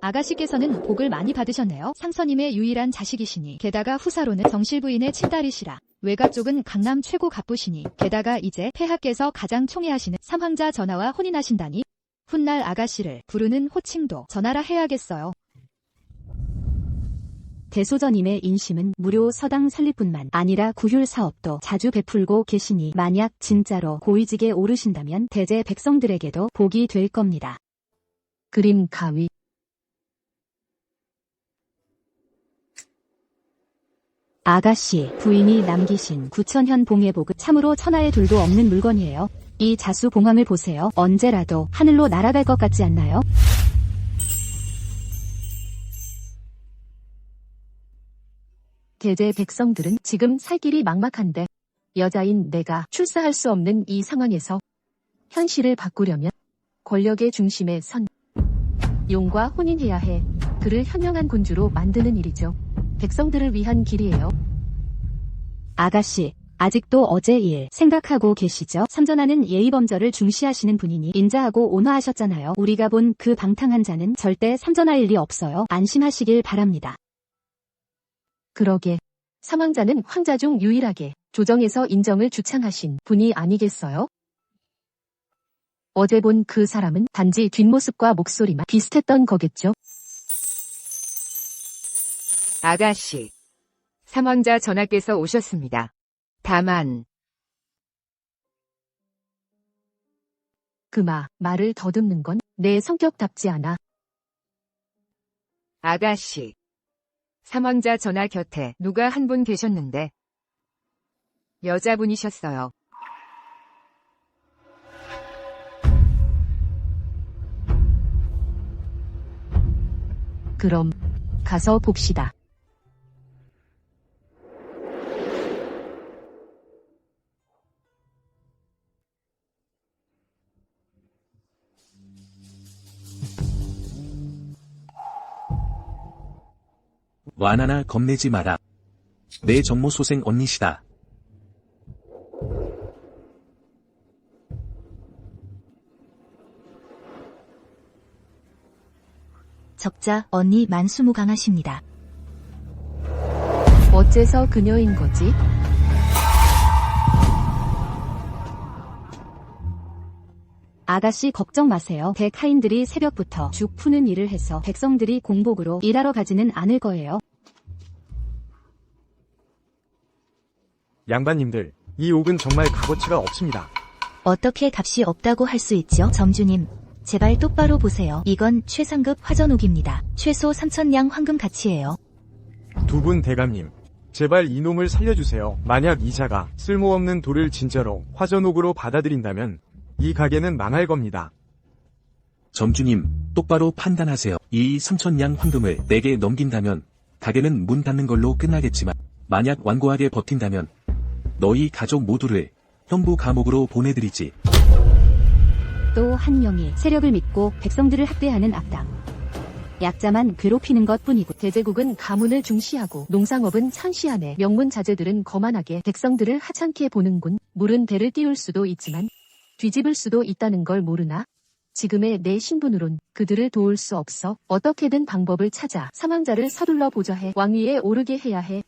아가씨께서는 복을 많이 받으셨네요. 상서님의 유일한 자식이시니 게다가 후사로는 정실 부인의 친딸이시라. 외가 쪽은 강남 최고 갑부시니 게다가 이제 폐하께서 가장 총애하시는 삼황자 전하와 혼인하신다니 훗날 아가씨를 부르는 호칭도 전하라 해야겠어요. 대소전임의 인심은 무료 서당 설립뿐만 아니라 구휼 사업도 자주 베풀고 계시니 만약 진짜로 고위직에 오르신다면 대제 백성들에게도 복이 될 겁니다. 그림 가위. 아가씨, 부인이 남기신 9,000현 봉해복은 참으로 천하의 둘도 없는 물건이에요. 이 자수봉황을 보세요. 언제라도 하늘로 날아갈 것 같지 않나요? 대제 백성들은 지금 살 길이 막막한데 여자인 내가 출사할 수 없는 이 상황에서 현실을 바꾸려면 권력의 중심에 선 용과 혼인해야 해. 그를 현명한 군주로 만드는 일이죠. 백성들을 위한 길이에요. 아가씨, 아직도 어제 일 생각하고 계시죠? 삼전하는 예의범절을 중시하시는 분이니 인자하고 온화하셨잖아요. 우리가 본 그 방탕한 자는 절대 삼전할 일이 없어요. 안심하시길 바랍니다. 그러게, 삼황자는 황자 중 유일하게 조정에서 인정을 주창하신 분이 아니겠어요? 어제 본 그 사람은 단지 뒷모습과 목소리만 비슷했던 거겠죠? 아가씨, 삼황자 전하께서 오셨습니다. 다만 말을 더듬는 건 내 성격답지 않아. 아가씨, 삼황자 전하 곁에 누가 한 분 계셨는데 여자분이셨어요. 그럼 가서 봅시다. 완하나 겁내지 마라. 내 정모 소생 언니시다. 적자 언니 만수무강하십니다. 어째서 그녀인 거지? 아가씨 걱정 마세요. 백하인들이 새벽부터 죽 푸는 일을 해서 백성들이 공복으로 일하러 가지는 않을 거예요. 양반님들, 이 옥은 정말 값어치가 없습니다. 어떻게 값이 없다고 할 수 있죠? 점주님, 제발 똑바로 보세요. 이건 최상급 화전옥입니다. 최소 3,000냥 황금 가치예요. 두 분 대감님, 제발 이놈을 살려주세요. 만약 이자가 쓸모없는 돌을 진짜로 화전옥으로 받아들인다면 이 가게는 망할 겁니다. 점주님, 똑바로 판단하세요. 이 3,000냥 황금을 내게 넘긴다면 가게는 문 닫는 걸로 끝나겠지만 만약 완고하게 버틴다면 너희 가족 모두를 형부 감옥으로 보내드리지. 또 한 명이 세력을 믿고 백성들을 학대하는 악당. 약자만 괴롭히는 것뿐이고 대제국은 가문을 중시하고 농상업은 천시하네. 명문자제들은 거만하게 백성들을 하찮게 보는군. 물은 대를 띄울 수도 있지만 뒤집을 수도 있다는 걸 모르나? 지금의 내 신분으론 그들을 도울 수 없어. 어떻게든 방법을 찾아 삼황자를 서둘러 보좌해 왕위에 오르게 해야 해.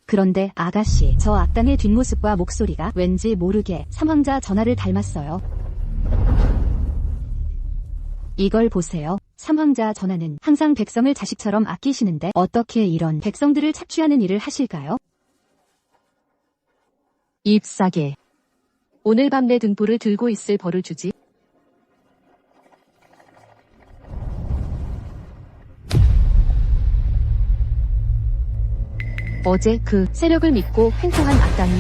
그런데 아가씨, 저 악당의 뒷모습과 목소리가 왠지 모르게 삼황자 전하를 닮았어요. 이걸 보세요. 삼황자 전하는 항상 백성을 자식처럼 아끼시는데 어떻게 이런 백성들을 착취하는 일을 하실까요? 잎사계. 오늘 밤 내 등불을 들고 있을 벌을 주지. 어제 그 세력을 믿고 횡포한 악당이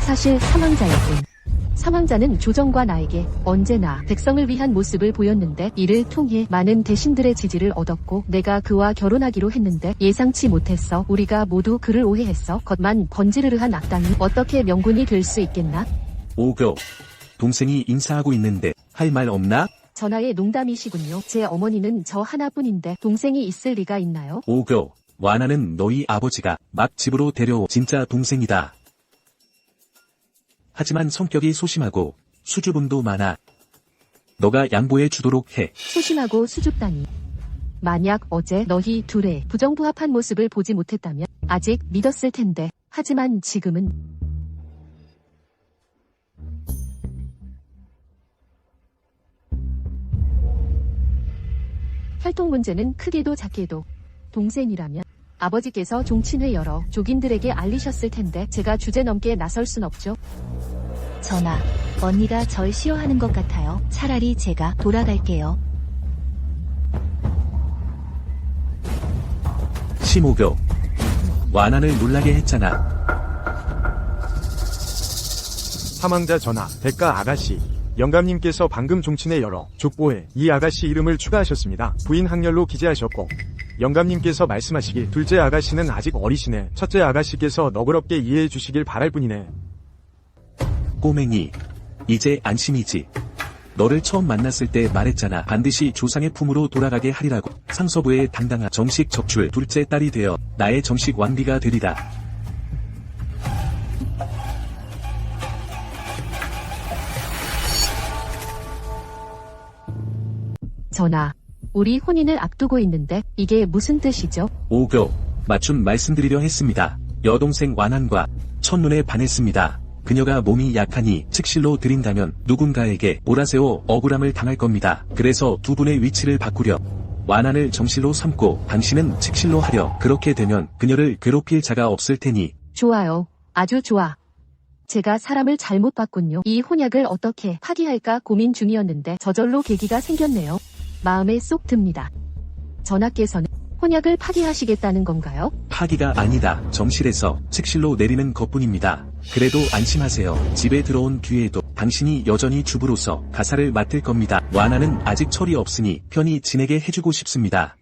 사실 삼황자였군. 삼황자는 조정과 나에게 언제나 백성을 위한 모습을 보였는데 이를 통해 많은 대신들의 지지를 얻었고 내가 그와 결혼하기로 했는데 예상치 못했어. 우리가 모두 그를 오해했어. 겉만 번지르르한 악당이 어떻게 명군이 될 수 있겠나? 오교, 동생이 인사하고 있는데 할 말 없나? 전하의 농담이시군요. 제 어머니는 저 하나뿐인데 동생이 있을 리가 있나요? 오교, 완하는 너희 아버지가 막 집으로 데려온 진짜 동생이다. 하지만 성격이 소심하고 수줍음도 많아. 너가 양보해 주도록 해. 소심하고 수줍다니. 만약 어제 너희 둘의 부정부합한 모습을 보지 못했다면 아직 믿었을 텐데. 하지만 지금은 혈통 문제는 크게도 작게도 동생이라면 아버지께서 종친회 열어 족인들에게 알리셨을 텐데 제가 주제넘게 나설 순 없죠. 전하, 언니가 절 싫어하는 것 같아요. 차라리 제가 돌아갈게요. 심오교. 완안을 놀라게 했잖아. 사망자 전하, 대가 아가씨. 영감님께서 방금 종친회 열어 족보에 이 아가씨 이름을 추가하셨습니다. 부인 학렬로 기재하셨고 영감님께서 말씀하시길 둘째 아가씨는 아직 어리시네. 첫째 아가씨께서 너그럽게 이해해 주시길 바랄 뿐이네. 꼬맹이. 이제 안심이지. 너를 처음 만났을 때 말했잖아. 반드시 조상의 품으로 돌아가게 하리라고. 상서부의 당당한 정식 적출 둘째 딸이 되어 나의 정식 왕비가 되리라. 전하, 우리 혼인을 앞두고 있는데 이게 무슨 뜻이죠? 오교. 맞춤 말씀드리려 했습니다. 여동생 완안과 첫눈에 반했습니다. 그녀가 몸이 약하니 측실로 드린다면 누군가에게 몰아세워 억울함을 당할 겁니다. 그래서 두 분의 위치를 바꾸려 완안을 정실로 삼고 당신은 측실로 하려. 그렇게 되면 그녀를 괴롭힐 자가 없을 테니. 좋아요. 아주 좋아. 제가 사람을 잘못 봤군요. 이 혼약을 어떻게 파기할까 고민 중이었는데 저절로 계기가 생겼네요. 마음에 쏙 듭니다. 전하께서는 혼약을 파기하시겠다는 건가요? 파기가 아니다. 정실에서 측실로 내리는 것뿐입니다. 그래도 안심하세요. 집에 들어온 뒤에도 당신이 여전히 주부로서 가사를 맡을 겁니다. 완안은 아직 철이 없으니 편히 지내게 해주고 싶습니다.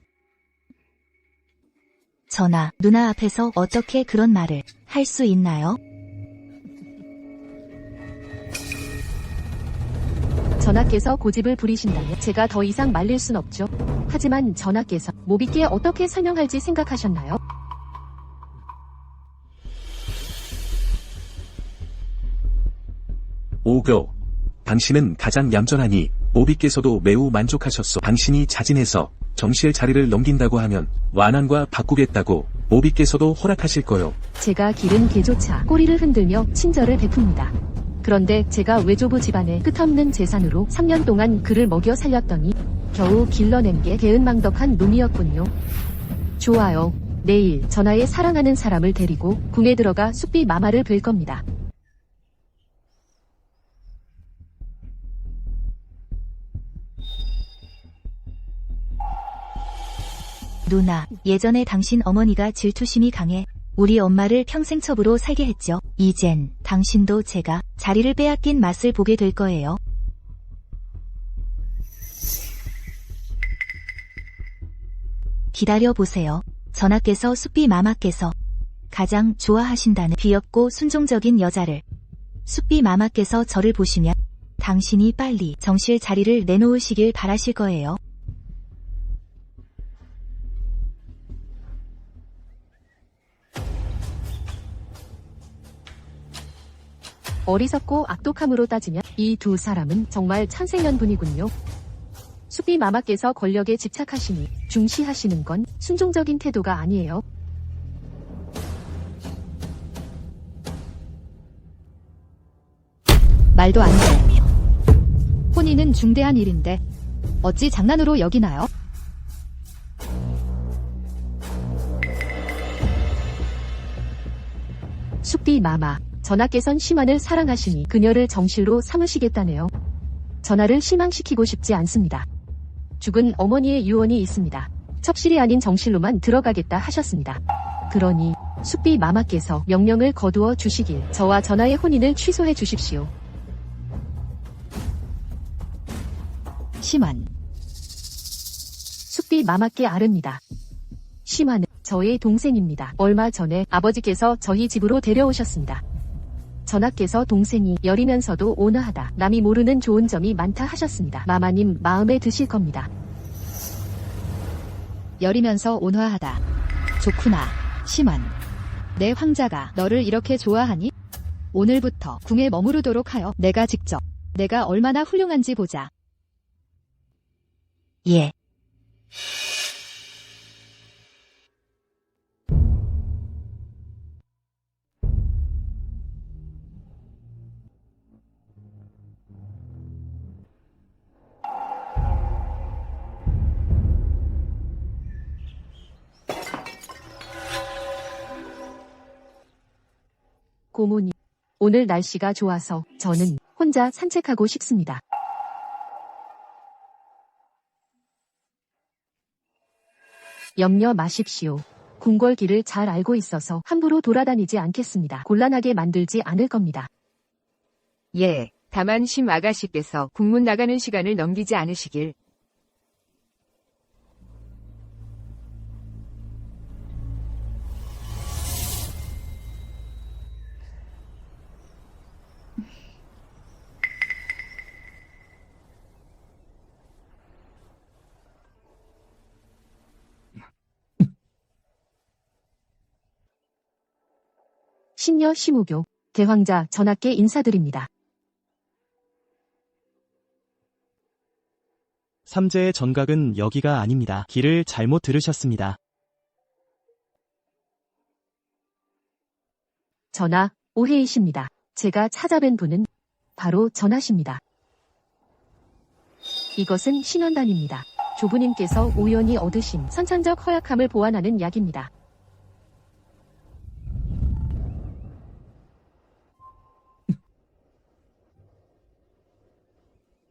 전하, 누나 앞에서 어떻게 그런 말을 할 수 있나요? 전하께서 고집을 부리신다면 제가 더 이상 말릴 순 없죠. 하지만 전하께서 모비께 어떻게 설명할지 생각하셨나요? 오교. 당신은 가장 얌전하니 모비께서도 매우 만족하셨소. 당신이 자진해서 정실 자리를 넘긴다고 하면 완안과 바꾸겠다고 모비께서도 허락하실 거요. 제가 기른 개조차 꼬리를 흔들며 친절을 베풉니다. 그런데 제가 외조부 집안의 끝없는 재산으로 3년 동안 그를 먹여 살렸더니 겨우 길러낸 게 개은망덕한 놈이었군요. 좋아요. 내일 전하의 사랑하는 사람을 데리고 궁에 들어가 숲비 마마를 뵐 겁니다. 누나, 예전에 당신 어머니가 질투심이 강해 우리 엄마를 평생첩으로 살게 했죠. 이젠 당신도 제가 자리를 빼앗긴 맛을 보게 될 거예요. 기다려보세요. 전하께서 숲비 마마께서 가장 좋아하신다는 귀엽고 순종적인 여자를 숲비 마마께서 저를 보시면 당신이 빨리 정실 자리를 내놓으시길 바라실 거예요. 어리석고 악독함으로 따지면 이 두 사람은 정말 천생연분이군요. 숲비 마마께서 권력에 집착하시니 중시하시는 건 순종적인 태도가 아니에요. 말도 안 돼. 혼인은 중대한 일인데 어찌 장난으로 여기나요? 숲비 마마, 전하께선 심한을 사랑하시니 그녀를 정실로 삼으시겠다네요. 전하를 실망시키고 싶지 않습니다. 죽은 어머니의 유언이 있습니다. 첩실이 아닌 정실로만 들어가겠다 하셨습니다. 그러니 숲비 마마께서 명령을 거두어 주시길 저와 전하의 혼인을 취소해 주십시오. 심한. 숲비 마마께 아릅니다. 심한은 저의 동생입니다. 얼마 전에 아버지께서 저희 집으로 데려오셨습니다. 전하께서 동생이 여리면서도 온화하다, 남이 모르는 좋은 점이 많다 하셨습니다. 마마님 마음에 드실 겁니다. 여리면서 온화하다. 좋구나. 심한. 내 황자가 너를 이렇게 좋아하니? 오늘부터 궁에 머무르도록 하여 내가 직접 내가 얼마나 훌륭한지 보자. 예. 고모님, 오늘 날씨가 좋아서 저는 혼자 산책하고 싶습니다. 염려 마십시오. 궁궐길을 잘 알고 있어서 함부로 돌아다니지 않겠습니다. 곤란하게 만들지 않을 겁니다. 예, 다만 심 아가씨께서 국문 나가는 시간을 넘기지 않으시길. 신녀 심우교, 대황자 전하께 인사드립니다. 삼제의 전각은 여기가 아닙니다. 길을 잘못 들으셨습니다. 전하, 오해이십니다. 제가 찾아뵌 분은 바로 전하십니다. 이것은 신원단입니다. 조부님께서 우연히 얻으신 선천적 허약함을 보완하는 약입니다.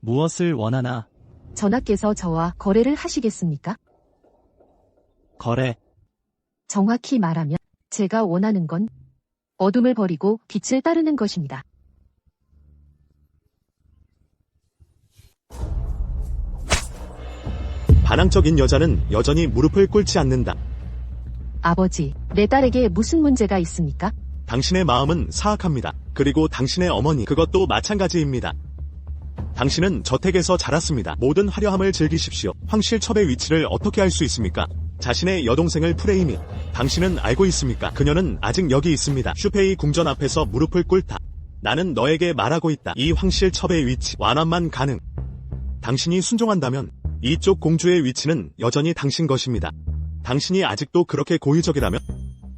무엇을 원하나? 전하께서 저와 거래를 하시겠습니까? 거래. 정확히 말하면 제가 원하는 건 어둠을 버리고 빛을 따르는 것입니다. 반항적인 여자는 여전히 무릎을 꿇지 않는다. 아버지, 내 딸에게 무슨 문제가 있습니까? 당신의 마음은 사악합니다. 그리고 당신의 어머니, 그것도 마찬가지입니다. 당신은 저택에서 자랐습니다. 모든 화려함을 즐기십시오. 황실첩의 위치를 어떻게 알 수 있습니까? 자신의 여동생을 프레임이. 당신은 알고 있습니까? 그녀는 아직 여기 있습니다. 슈페이 궁전 앞에서 무릎을 꿇다. 나는 너에게 말하고 있다. 이 황실첩의 위치, 완화만 가능. 당신이 순종한다면 이쪽 공주의 위치는 여전히 당신 것입니다. 당신이 아직도 그렇게 고의적이라면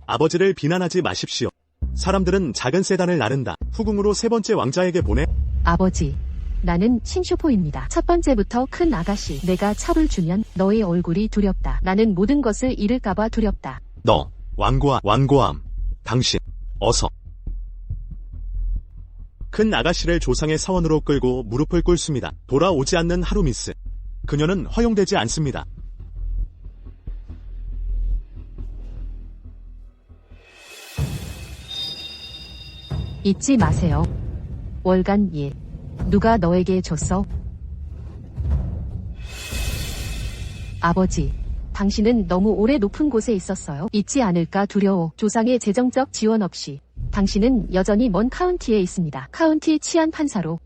아버지를 비난하지 마십시오. 사람들은 작은 세단을 나른다. 후궁으로 세 번째 왕자에게 보내. 아버지, 나는 신슈포입니다. 첫 번째부터 큰 아가씨, 내가 첩을 주면 너의 얼굴이 두렵다. 나는 모든 것을 잃을까봐 두렵다. 너, 완고함. 당신, 어서. 큰 아가씨를 조상의 사원으로 끌고 무릎을 꿇습니다. 돌아오지 않는 하루미스. 그녀는 허용되지 않습니다. 잊지 마세요. 월간 1. 누가 너에게 줬어? 아버지, 당신은 너무 오래 높은 곳에 있었어요. 잊지 않을까 두려워. 조상의 재정적 지원 없이 당신은 여전히 먼 카운티에 있습니다. 카운티 치안 판사로.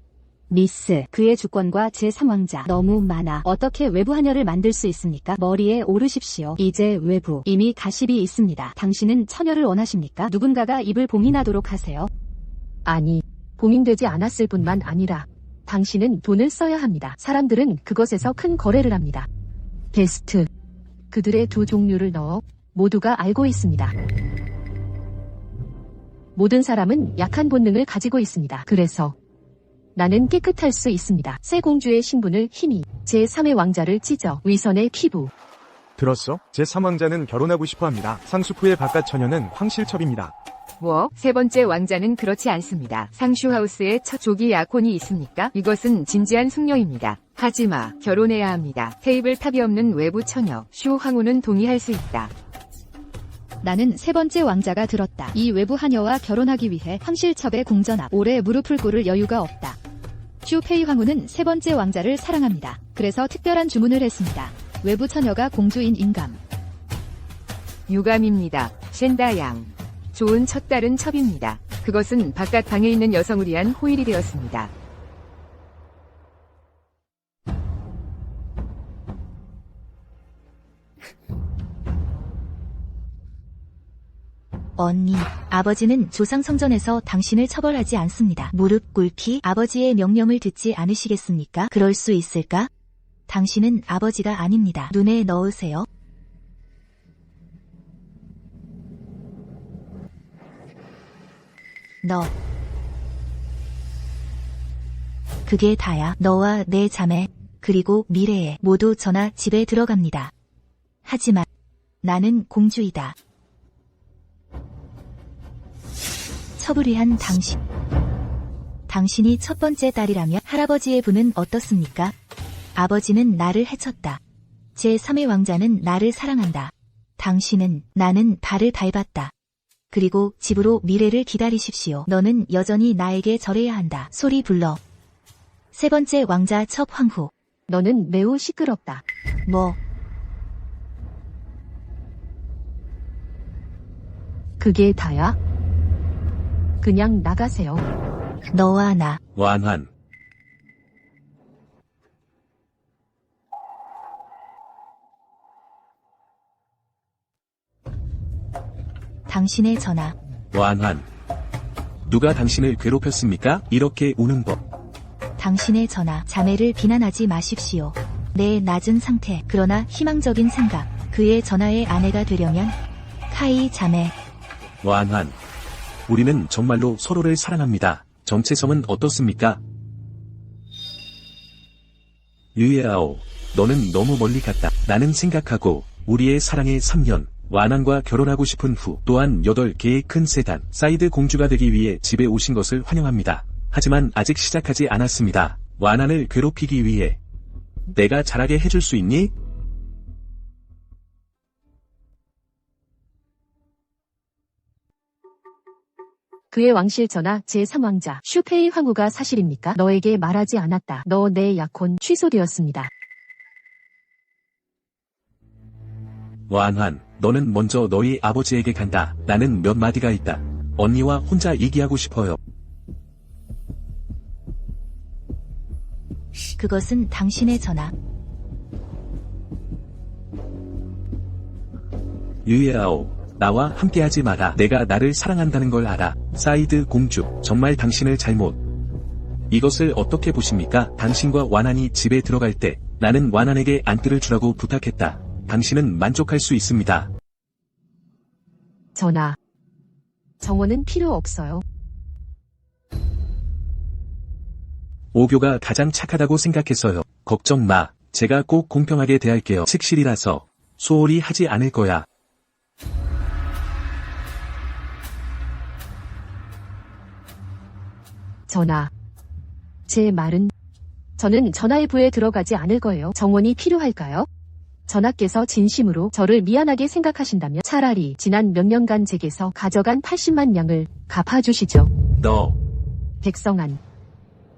미스, 그의 주권과 제3왕자 너무 많아. 어떻게 외부 하녀를 만들 수 있습니까? 머리에 오르십시오. 이제 외부, 이미 가십이 있습니다. 당신은 처녀를 원하십니까? 누군가가 입을 봉인하도록 하세요. 아니, 봉인되지 않았을 뿐만 아니라 당신은 돈을 써야 합니다. 사람들은 그것에서 큰 거래를 합니다. 베스트, 그들의 두 종류를 넣어 모두가 알고 있습니다. 모든 사람은 약한 본능을 가지고 있습니다. 그래서 나는 깨끗할 수 있습니다. 새 공주의 신분을 힘이 제3의 왕자를 찢어 위선의 피부. 들었어? 제3왕자는 결혼하고 싶어합니다. 상수프의 바깥 처녀는 황실첩입니다. 뭐, 세 번째 왕자는 그렇지 않습니다. 상슈하우스에 첫 조기 약혼이 있습니까? 이것은 진지한 숙녀입니다. 하지마, 결혼해야 합니다. 테이블 탑이 없는 외부 처녀, 슈 황후는 동의할 수 있다. 나는 세 번째 왕자가 들었다. 이 외부 하녀와 결혼하기 위해 황실첩의 궁전 앞 오래 무릎을 꿇을 여유가 없다. 슈페이 황후는 세 번째 왕자를 사랑합니다. 그래서 특별한 주문을 했습니다. 외부 처녀가 공주인 임감. 유감입니다. 셴다양. 좋은 첫 딸은 첩입니다. 그것은 바깥 방에 있는 여성을 위한 호일이 되었습니다. 언니, 아버지는 조상 성전에서 당신을 처벌하지 않습니다. 무릎 꿇기, 아버지의 명령을 듣지 않으시겠습니까? 그럴 수 있을까? 당신은 아버지가 아닙니다. 눈에 넣으세요. 너. 그게 다야. 너와 내 자매, 그리고 미래에 모두 전하 집에 들어갑니다. 하지만 나는 공주이다. 처부리한 당신. 당신이 첫 번째 딸이라면 할아버지의 분은 어떻습니까? 아버지는 나를 해쳤다. 제3의 왕자는 나를 사랑한다. 당신은, 나는 발을 밟았다. 그리고 집으로 미래를 기다리십시오. 너는 여전히 나에게 절해야 한다. 소리 불러. 세 번째 왕자 첫 황후. 너는 매우 시끄럽다. 뭐, 그게 다야? 그냥 나가세요. 너와 나. 완환. 당신의 전화. 완환. 누가 당신을 괴롭혔습니까? 이렇게 우는 법. 당신의 전화. 자매를 비난하지 마십시오. 내 낮은 상태, 그러나 희망적인 생각. 그의 전화의 아내가 되려면 카이 자매. 완환. 우리는 정말로 서로를 사랑합니다. 정체성은 어떻습니까? 유예아오. 너는 너무 멀리 갔다. 나는 생각하고 우리의 사랑의 3년. 완환과 결혼하고 싶은 후 또한 8개의 큰 세단 사이드 공주가 되기 위해 집에 오신 것을 환영합니다. 하지만 아직 시작하지 않았습니다. 완환을 괴롭히기 위해 내가 잘하게 해줄 수 있니? 그의 왕실 전하 제3왕자 슈페이 황후가 사실입니까? 너에게 말하지 않았다. 너 내 약혼 취소되었습니다. 완환, 너는 먼저 너희 아버지에게 간다. 나는 몇 마디가 있다. 언니와 혼자 얘기하고 싶어요. 그것은 당신의 전화. 유예아오. 나와 함께하지 마라. 내가 나를 사랑한다는 걸 알아. 사이드 공주, 정말 당신을 잘못. 이것을 어떻게 보십니까? 당신과 완환이 집에 들어갈 때 나는 완환에게 안뜰을 주라고 부탁했다. 당신은 만족할 수 있습니다. 전하. 정원은 필요 없어요. 오교가 가장 착하다고 생각했어요. 걱정 마. 제가 꼭 공평하게 대할게요. 칙실이라서 소홀히 하지 않을 거야. 전하. 제 말은 저는 전하의 부에 들어가지 않을 거예요. 정원이 필요할까요? 전하께서 진심으로 저를 미안하게 생각하신다면 차라리 지난 몇 년간 제게서 가져간 80만 양을 갚아주시죠. 너. 백성안.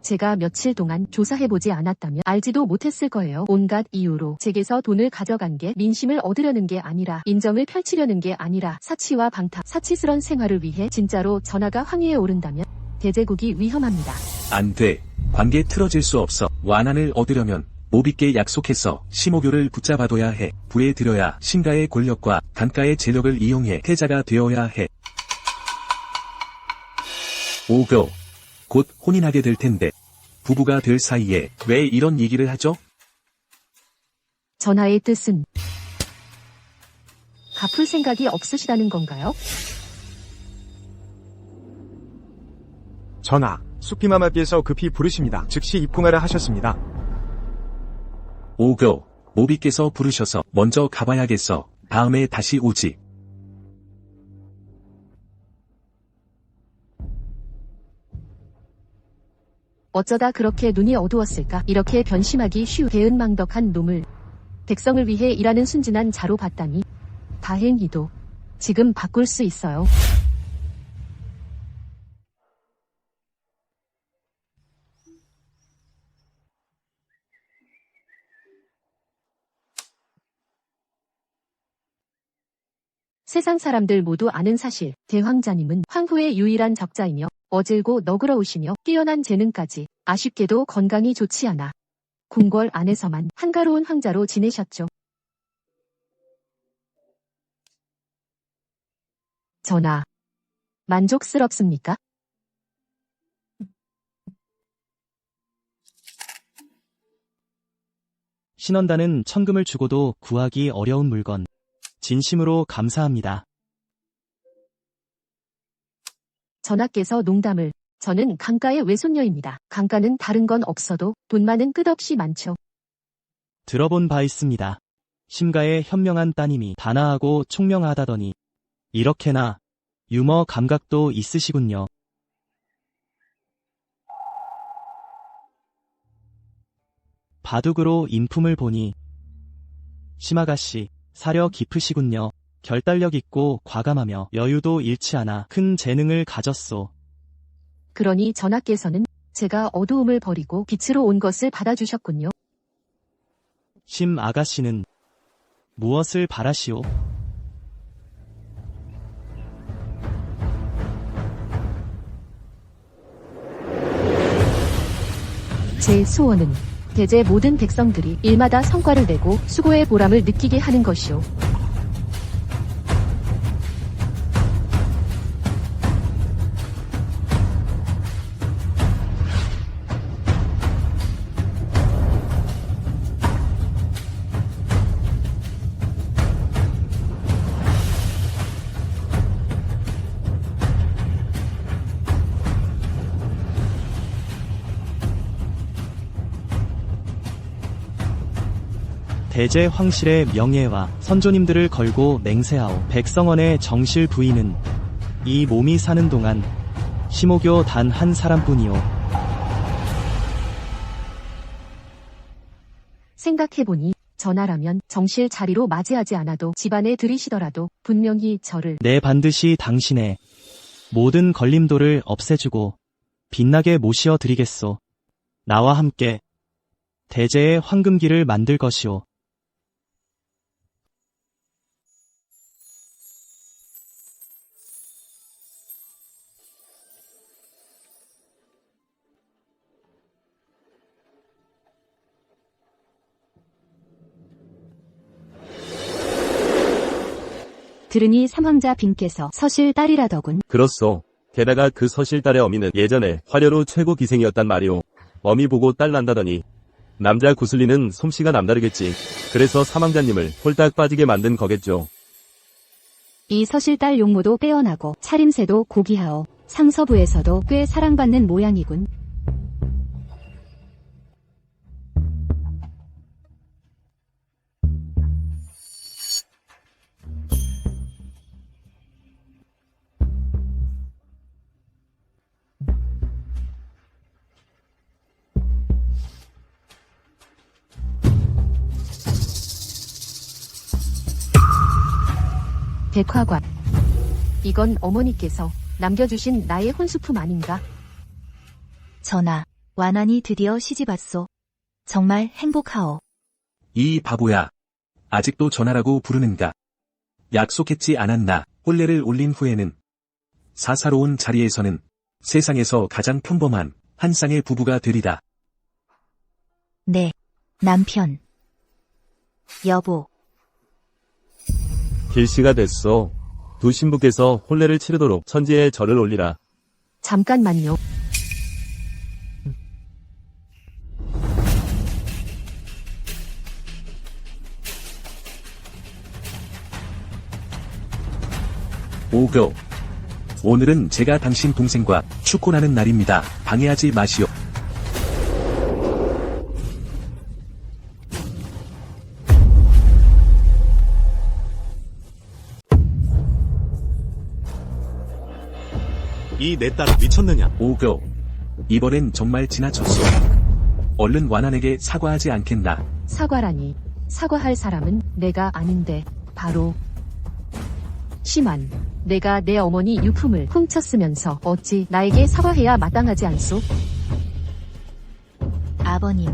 제가 며칠 동안 조사해보지 않았다면 알지도 못했을 거예요. 온갖 이유로 제게서 돈을 가져간 게 민심을 얻으려는 게 아니라 인정을 펼치려는 게 아니라 사치와 방탕, 사치스런 생활을 위해 진짜로 전하가 황위에 오른다면 대제국이 위험합니다. 안 돼. 관계 틀어질 수 없어. 완환을 얻으려면 모비께 약속해서 심오교를 붙잡아둬야 해. 부에 들여야 신가의 권력과 단가의 재력을 이용해 태자가 되어야 해. 오교. 곧 혼인하게 될 텐데. 부부가 될 사이에 왜 이런 얘기를 하죠? 전하의 뜻은 갚을 생각이 없으시다는 건가요? 전하, 수피마마께서 급히 부르십니다. 즉시 입궁하라 하셨습니다. 오교. 모비께서 부르셔서 먼저 가봐야겠어. 다음에 다시 오지. 어쩌다 그렇게 눈이 어두웠을까? 이렇게 변심하기 쉬운 대은망덕한 놈을 백성을 위해 일하는 순진한 자로 봤다니. 다행히도 지금 바꿀 수 있어요. 세상 사람들 모두 아는 사실, 대황자님은 황후의 유일한 적자이며 어질고 너그러우시며 뛰어난 재능까지 아쉽게도 건강이 좋지 않아 궁궐 안에서만 한가로운 황자로 지내셨죠. 전하, 만족스럽습니까? 신원단은 천금을 주고도 구하기 어려운 물건. 진심으로 감사합니다. 전하께서 농담을. 저는 강가의 외손녀입니다. 강가는 다른 건 없어도 돈만은 끝없이 많죠. 들어본 바 있습니다. 심가의 현명한 따님이 단아하고 총명하다더니 이렇게나 유머 감각도 있으시군요. 바둑으로 인품을 보니 심아가씨 사려 깊으시군요. 결단력 있고 과감하며 여유도 잃지 않아 큰 재능을 가졌소. 그러니 전하께서는 제가 어두움을 버리고 빛으로 온 것을 받아주셨군요. 심 아가씨는 무엇을 바라시오? 제 소원은 대제 모든 백성들이 일마다 성과를 내고 수고의 보람을 느끼게 하는 것이오. 대제 황실의 명예와 선조님들을 걸고 맹세하오. 백성원의 정실 부인은 이 몸이 사는 동안 심호교 단 한 사람뿐이오. 생각해보니 전하라면 정실 자리로 맞이하지 않아도 집안에 들이시더라도 분명히 저를 내 반드시 당신의 모든 걸림돌을 없애주고 빛나게 모시어 드리겠소. 나와 함께 대제의 황금기를 만들 것이오. 들으니 삼황자 빈께서 서실 딸이라더군. 그렇소. 게다가 그 서실딸의 어미는 예전에 화려로 최고 기생이었단 말이오. 어미 보고 딸 난다더니 남자 구슬리는 솜씨가 남다르겠지. 그래서 삼황자님을 홀딱 빠지게 만든 거겠죠. 이 서실 딸 용모도 빼어나고 차림새도 고귀하오. 상서부에서도 꽤 사랑받는 모양이군. 백화관. 이건 어머니께서 남겨주신 나의 혼수품 아닌가? 전하, 완안이 드디어 시집왔소. 정말 행복하오. 이 바보야. 아직도 전하라고 부르는가? 약속했지 않았나? 혼례를 올린 후에는 사사로운 자리에서는 세상에서 가장 평범한 한 쌍의 부부가 되리다. 네, 남편. 여보. 길시가 됐소. 두 신부께서 혼례를 치르도록 천지에 절을 올리라. 잠깐만요. 오교. 오늘은 제가 당신 동생과 축혼하는 날입니다. 방해하지 마시오. 이 내 딸아 미쳤느냐? 오교. 이번엔 정말 지나쳤소. 얼른 완안에게 사과하지 않겠나? 사과라니. 사과할 사람은 내가 아닌데 바로 심한. 내가 내 어머니 유품을 훔쳤으면서 어찌 나에게 사과해야 마땅하지 않소? 아버님.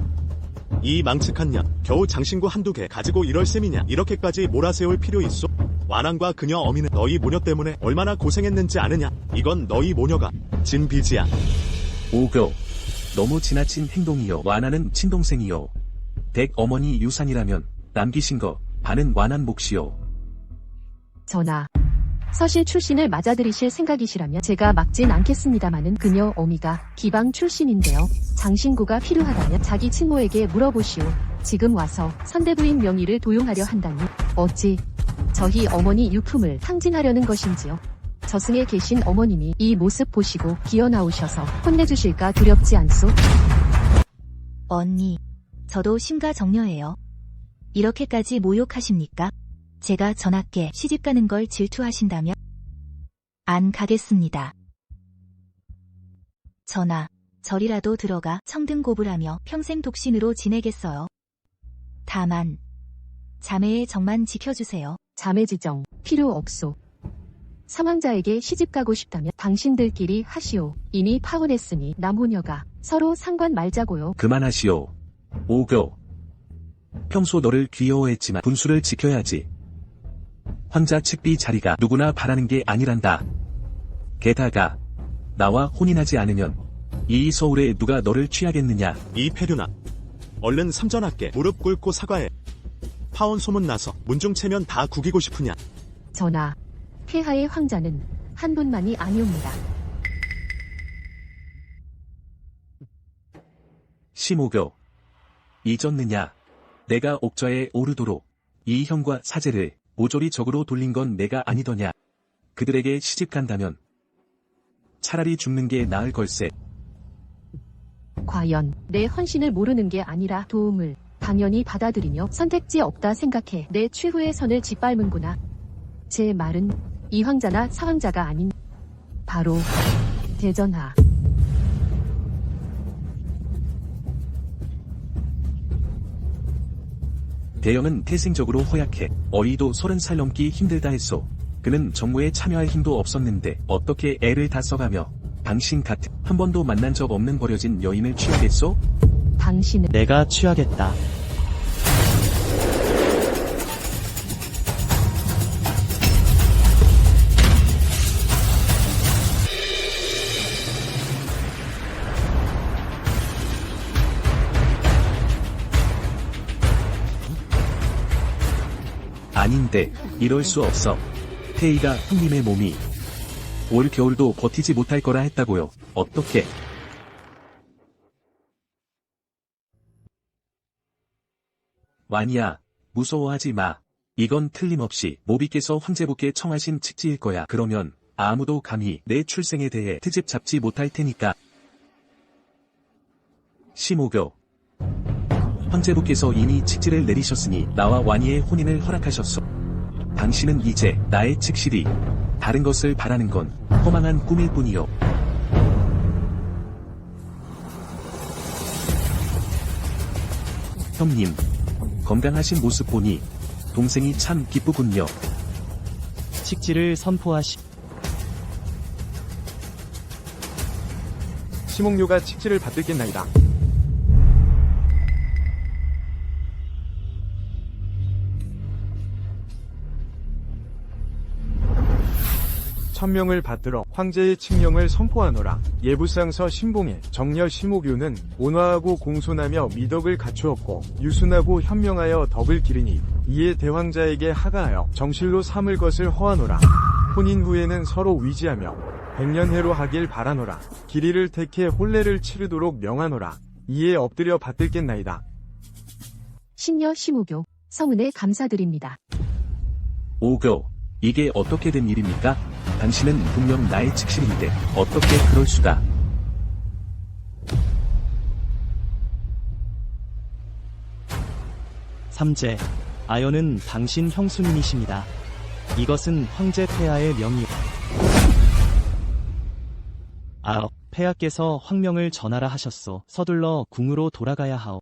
이 망측한 년, 겨우 장신구 한두 개 가지고 이럴 셈이냐? 이렇게까지 몰아세울 필요 있소? 완안과 그녀 어미는 너희 모녀 때문에 얼마나 고생했는지 아느냐? 이건 너희 모녀가 진 빚이야. 오교. 너무 지나친 행동이요. 완안은 친동생이요. 댁 어머니 유산이라면 남기신 거 반은 완안 몫이요. 전하. 서실 출신을 맞아들이실 생각이시라면 제가 막진 않겠습니다마는 그녀 어미가 기방 출신인데요. 장신구가 필요하다면 자기 친모에게 물어보시오. 지금 와서 선대부인 명의를 도용하려 한다니 어찌 저희 어머니 유품을 탕진하려는 것인지요. 저승에 계신 어머님이 이 모습 보시고 기어 나오셔서 혼내주실까 두렵지 않소? 언니. 저도 심가정녀예요. 이렇게까지 모욕하십니까? 제가 전하께 시집가는 걸 질투하신다면? 안 가겠습니다. 전하, 절이라도 들어가 청등고불하며 평생 독신으로 지내겠어요. 다만 자매의 정만 지켜주세요. 자매지정 필요 없소. 사망자에게 시집가고 싶다면 당신들끼리 하시오. 이미 파혼했으니 남혼여가 서로 상관 말자고요. 그만하시오. 오교. 평소 너를 귀여워했지만 분수를 지켜야지. 황자 측비 자리가 누구나 바라는 게 아니란다. 게다가 나와 혼인하지 않으면 이 서울에 누가 너를 취하겠느냐. 이패륜아, 얼른 삼전하께 무릎 꿇고 사과해. 파혼 소문 나서 문중체면 다 구기고 싶으냐. 전하, 폐하의 황자는 한 분만이 아니옵니다. 심오교. 잊었느냐. 내가 옥좌에 오르도록 이 형과 사제를 모조리 적으로 돌린 건 내가 아니더냐. 그들에게 시집 간다면 차라리 죽는 게 나을 걸세. 과연 내 헌신을 모르는 게 아니라 도움을 당연히 받아들이며 선택지 없다 생각해 내 최후의 선을 짓밟은구나. 제 말은 이 황자나 사황자가 아닌 바로 대전하. 대영은 태생적으로 허약해 어리도 30살 넘기 힘들다 했소. 그는 정무에 참여할 힘도 없었는데 어떻게 애를 다 써가며 당신 같은 한 번도 만난 적 없는 버려진 여인을 취하겠소? 당신은 내가 취하겠다. 아닌데 이럴 수 없어. 태희가 형님의 몸이 올 겨울도 버티지 못할 거라 했다고요. 어떻게? 완이야, 무서워하지 마. 이건 틀림없이 모비께서 황제분께 청하신 직지일 거야. 그러면 아무도 감히 내 출생에 대해 트집 잡지 못할 테니까. 심오교. 황제분께서 이미 직지를 내리셨으니 나와 완이의 혼인을 허락하셨소. 당신은 이제 나의 측실이 다른 것을 바라는 건 허망한 꿈일 뿐이요. 형님, 건강하신 모습 보니 동생이 참 기쁘군요. 직지를 선포하시. 심옥료가 칙지를 받들겠나이다. 천명을 받들어 황제의 칙령을 선포하노라. 예부상서 신봉의 정렬 심옥유는 온화하고 공손하며 미덕을 갖추었고 유순하고 현명하여 덕을 기르니 이에 대황자에게 하가하여 정실로 삼을 것을 허하노라. 혼인 후에는 서로 위지하며 백년해로 하길 바라노라. 길이를 택해 혼례를 치르도록 명하노라. 이에 엎드려 받들겠나이다. 신녀 심우교 성은에 감사드립니다. 오교, 이게 어떻게 된 일입니까? 당신은 분명 나의 측실인데 어떻게 그럴 수가? 삼제, 아연은 당신 형수님이십니다. 이것은 황제 폐하의 명의. 폐하께서 황명을 전하라 하셨소. 서둘러 궁으로 돌아가야 하오.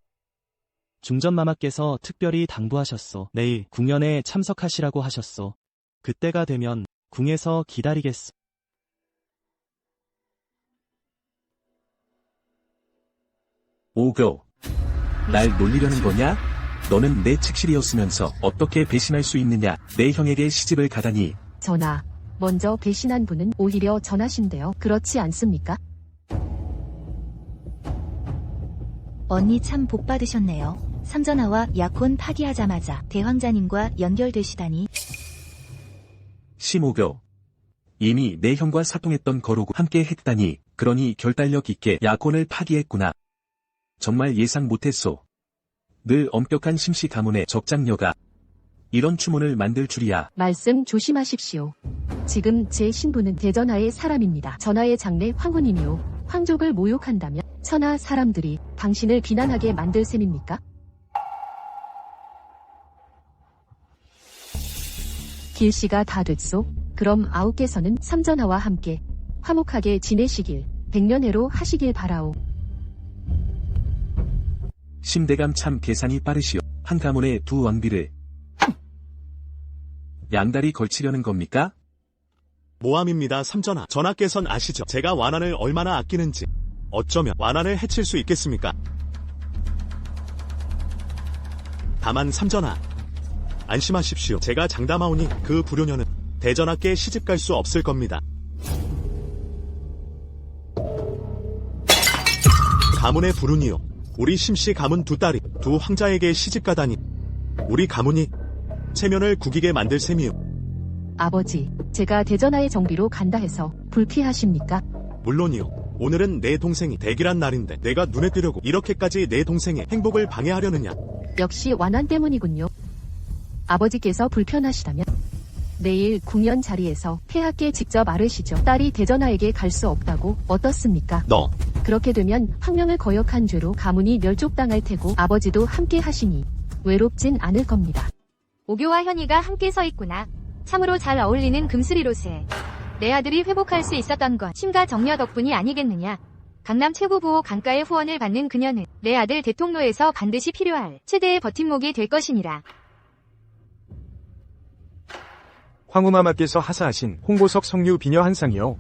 중전마마께서 특별히 당부하셨소. 내일 궁연에 참석하시라고 하셨소. 그때가 되면 궁에서 기다리겠소. 오교, 날 놀리려는 거냐? 너는 내 측실이었으면서 어떻게 배신할 수 있느냐? 내 형에게 시집을 가다니. 전하, 먼저 배신한 분은 오히려 전하신데요. 그렇지 않습니까? 언니 참 복 받으셨네요. 삼전하와 약혼 파기하자마자 대황자님과 연결되시다니. 심오교, 이미 내 형과 사통했던 거로고 함께 했다니. 그러니 결단력 있게 약혼을 파기했구나. 정말 예상 못했소. 늘 엄격한 심씨 가문의 적장녀가 이런 추문을 만들 줄이야. 말씀 조심하십시오. 지금 제 신부는 대전하의 사람입니다. 전하의 장래 황후님이요. 황족을 모욕한다면 천하 사람들이 당신을 비난하게 만들 셈입니까? 길씨가 다 됐소? 그럼 아우께서는 삼전하와 함께 화목하게 지내시길 백년해로 하시길 바라오. 심대감 참 계산이 빠르시오. 한 가문의 두 왕비를 양다리 걸치려는 겁니까? 모함입니다, 삼전하. 전하께선 아시죠? 제가 완안을 얼마나 아끼는지. 어쩌면 완안을 해칠 수 있겠습니까? 다만 삼전하, 안심하십시오. 제가 장담하오니 그 불효녀는 대전하께 시집갈 수 없을 겁니다. 가문의 불운이요. 우리 심씨 가문 두 딸이 두 황자에게 시집가다니. 우리 가문이 체면을 구기게 만들 셈이요. 아버지, 제가 대전하의 정비로 간다 해서 불피하십니까? 물론이요. 오늘은 내 동생이 대길한 날인데 내가 눈에 띄려고 이렇게까지 내 동생의 행복을 방해하려느냐. 역시 완안 때문이군요. 아버지께서 불편하시다면 내일 궁연 자리에서 폐하께 직접 아르시죠. 딸이 대전하에게 갈 수 없다고 어떻습니까? 너 그렇게 되면 황명을 거역한 죄로 가문이 멸족당할 테고 아버지도 함께 하시니 외롭진 않을 겁니다. 오교와 현이가 함께 서 있구나. 참으로 잘 어울리는 금수리로세. 내 아들이 회복할 수 있었던 건 심가 정려 덕분이 아니겠느냐. 강남 최고부호 강가의 후원을 받는 그녀는 내 아들 대통로에서 반드시 필요할 최대의 버팀목이 될 것이니라. 황후마마께서 하사하신 홍보석 석류 비녀 한 쌍이요.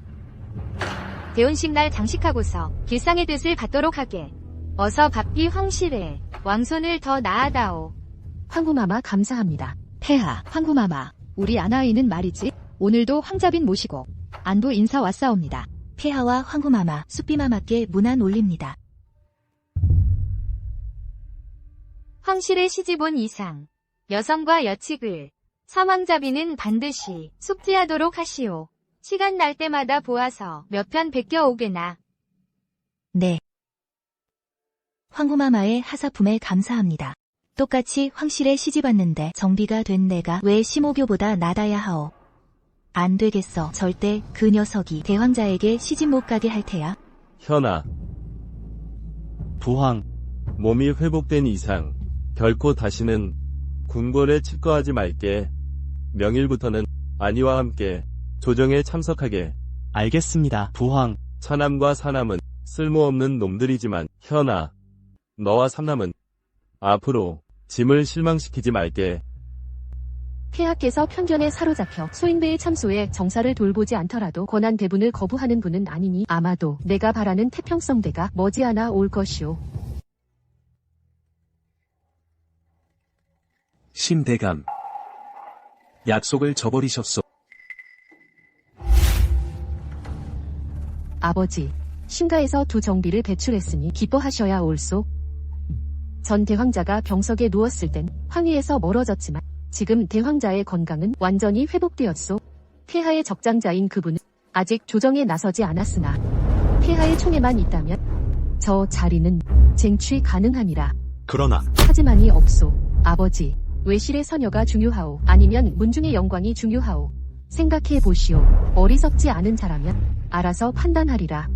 대혼식 날 장식하고서 길상의 뜻을 받도록 하게. 어서 밥비 황실에 왕손을 더 낳아다오. 황후마마 감사합니다. 폐하, 황후마마, 우리 아나이는 말이지 오늘도 황자빈 모시고 안부 인사 왔사옵니다. 폐하와 황후마마, 숫비마마께 문안 올립니다. 황실에 시집온 이상 여성과 여칙을 사망자비는 반드시 숙지하도록 하시오. 시간 날 때마다 보아서 몇 편 베껴 오게나. 네. 황후마마의 하사품에 감사합니다. 똑같이 황실에 시집왔는데 정비가 된 내가 왜 심오교보다 나다야 하오. 안 되겠어. 절대 그 녀석이 대황자에게 시집 못 가게 할 테야. 현아, 부황, 몸이 회복된 이상 결코 다시는 궁궐에 칩거하지 말게. 명일부터는 안희와 함께 조정에 참석하게. 알겠습니다. 부황, 차남과 사남은 쓸모없는 놈들이지만 현아, 너와 삼남은 앞으로 짐을 실망시키지 말게. 폐하께서 편견에 사로잡혀 소인배의 참소에 정사를 돌보지 않더라도 권한 대분을 거부하는 분은 아니니 아마도 내가 바라는 태평성대가 머지않아 올 것이오. 심대감. 약속을 저버리셨소. 아버지, 신가에서 두 정비를 배출했으니 기뻐하셔야 올소. 전 대황자가 병석에 누웠을 땐 황위에서 멀어졌지만 지금 대황자의 건강은 완전히 회복되었소. 폐하의 적장자인 그분은 아직 조정에 나서지 않았으나 폐하의 총에만 있다면 저 자리는 쟁취 가능하니라. 그러나 하지만이 없소. 아버지, 외실의 서녀가 중요하오, 아니면 문중의 영광이 중요하오. 생각해 보시오. 어리석지 않은 자라면 알아서 판단하리라.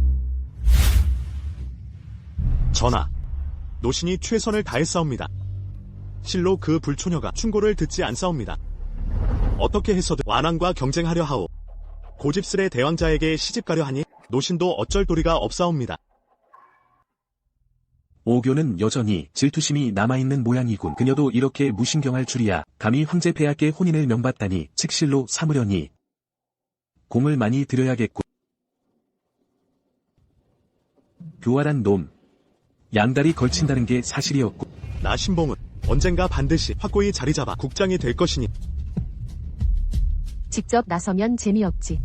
전하, 노신이 최선을 다했사옵니다. 실로 그 불초녀가 충고를 듣지 않사옵니다. 어떻게 해서든 완왕과 경쟁하려 하오. 고집스레 대왕자에게 시집가려 하니 노신도 어쩔 도리가 없사옵니다. 오교는 여전히 질투심이 남아있는 모양이군. 그녀도 이렇게 무신경할 줄이야. 감히 황제 폐하께 혼인을 명받다니 책실로 삼으려니 공을 많이 들여야겠군. 교활한 놈. 양다리 걸친다는 게 사실이었고. 나 신봉은 언젠가 반드시 확고히 자리 잡아 국장이 될 것이니. 직접 나서면 재미없지.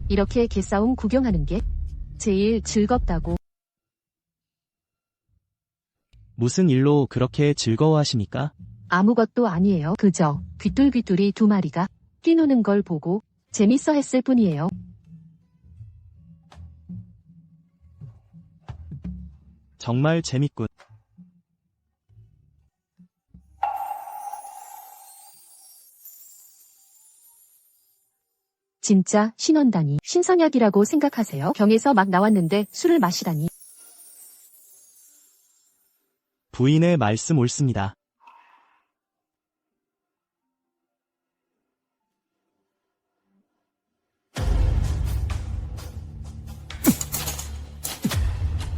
이렇게 개싸움 구경하는 게 제일 즐겁다고. 무슨 일로 그렇게 즐거워하십니까? 아무것도 아니에요. 그저 귀뚤귀뚤이 두 마리가 뛰노는 걸 보고 재밌어 했을 뿐이에요. 정말 재밌군. 진짜 신원다니 신선약이라고 생각하세요? 병에서 막 나왔는데 술을 마시다니. 부인의 말씀 옳습니다.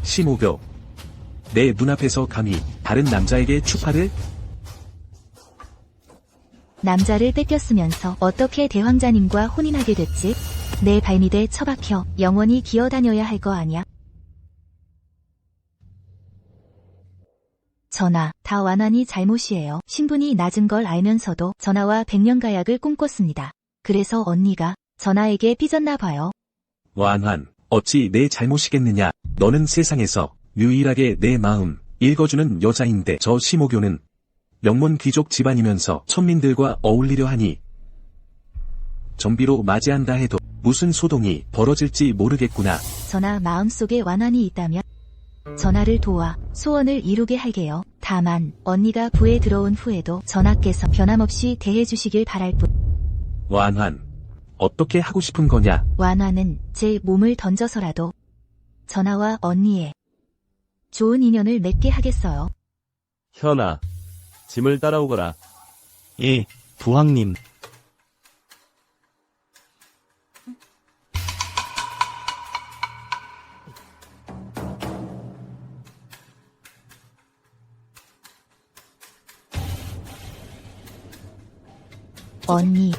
심오교. 내 눈앞에서 감히 다른 남자에게 추파를? 남자를 뺏겼으면서 어떻게 대왕자님과 혼인하게 됐지? 내 발밑에 처박혀 영원히 기어다녀야 할 거 아냐? 전하, 다 완환이 잘못이에요. 신분이 낮은 걸 알면서도 전하와 백년가약을 꿈꿨습니다. 그래서 언니가 전하에게 삐졌나 봐요. 완환, 어찌 내 잘못이겠느냐. 너는 세상에서 유일하게 내 마음 읽어주는 여자인데 저 심호교는 명문 귀족 집안이면서 천민들과 어울리려 하니 정비로 맞이한다 해도 무슨 소동이 벌어질지 모르겠구나. 전하 마음속에 완환이 있다면 전하를 도와 소원을 이루게 할게요. 다만 언니가 부에 들어온 후에도 전하께서 변함없이 대해주시길 바랄 뿐. 완환, 어떻게 하고 싶은 거냐? 완환은 제 몸을 던져서라도 전하와 언니의 좋은 인연을 맺게 하겠어요. 현아, 짐을 따라오거라. 예, 부왕님. 언니.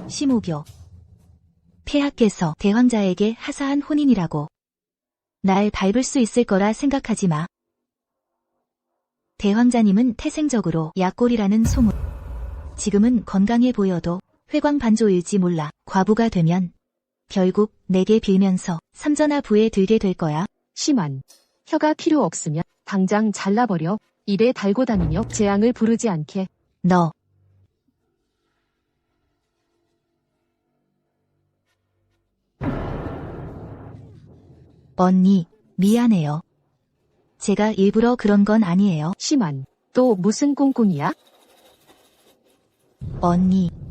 심우교. 폐하께서 대왕자에게 하사한 혼인이라고 날 밟을 수 있을 거라 생각하지 마. 대왕자님은 태생적으로 약골이라는 소문. 지금은 건강해 보여도 회광반조일지 몰라. 과부가 되면 결국 내게 빌면서 삼전하 부에 들게 될 거야. 심한. 혀가 필요 없으면 당장 잘라버려. 입에 달고 다니며 재앙을 부르지 않게. 너. 언니, 미안해요. 제가 일부러 그런 건 아니에요. 심한. 또 무슨 꿍꿍이야?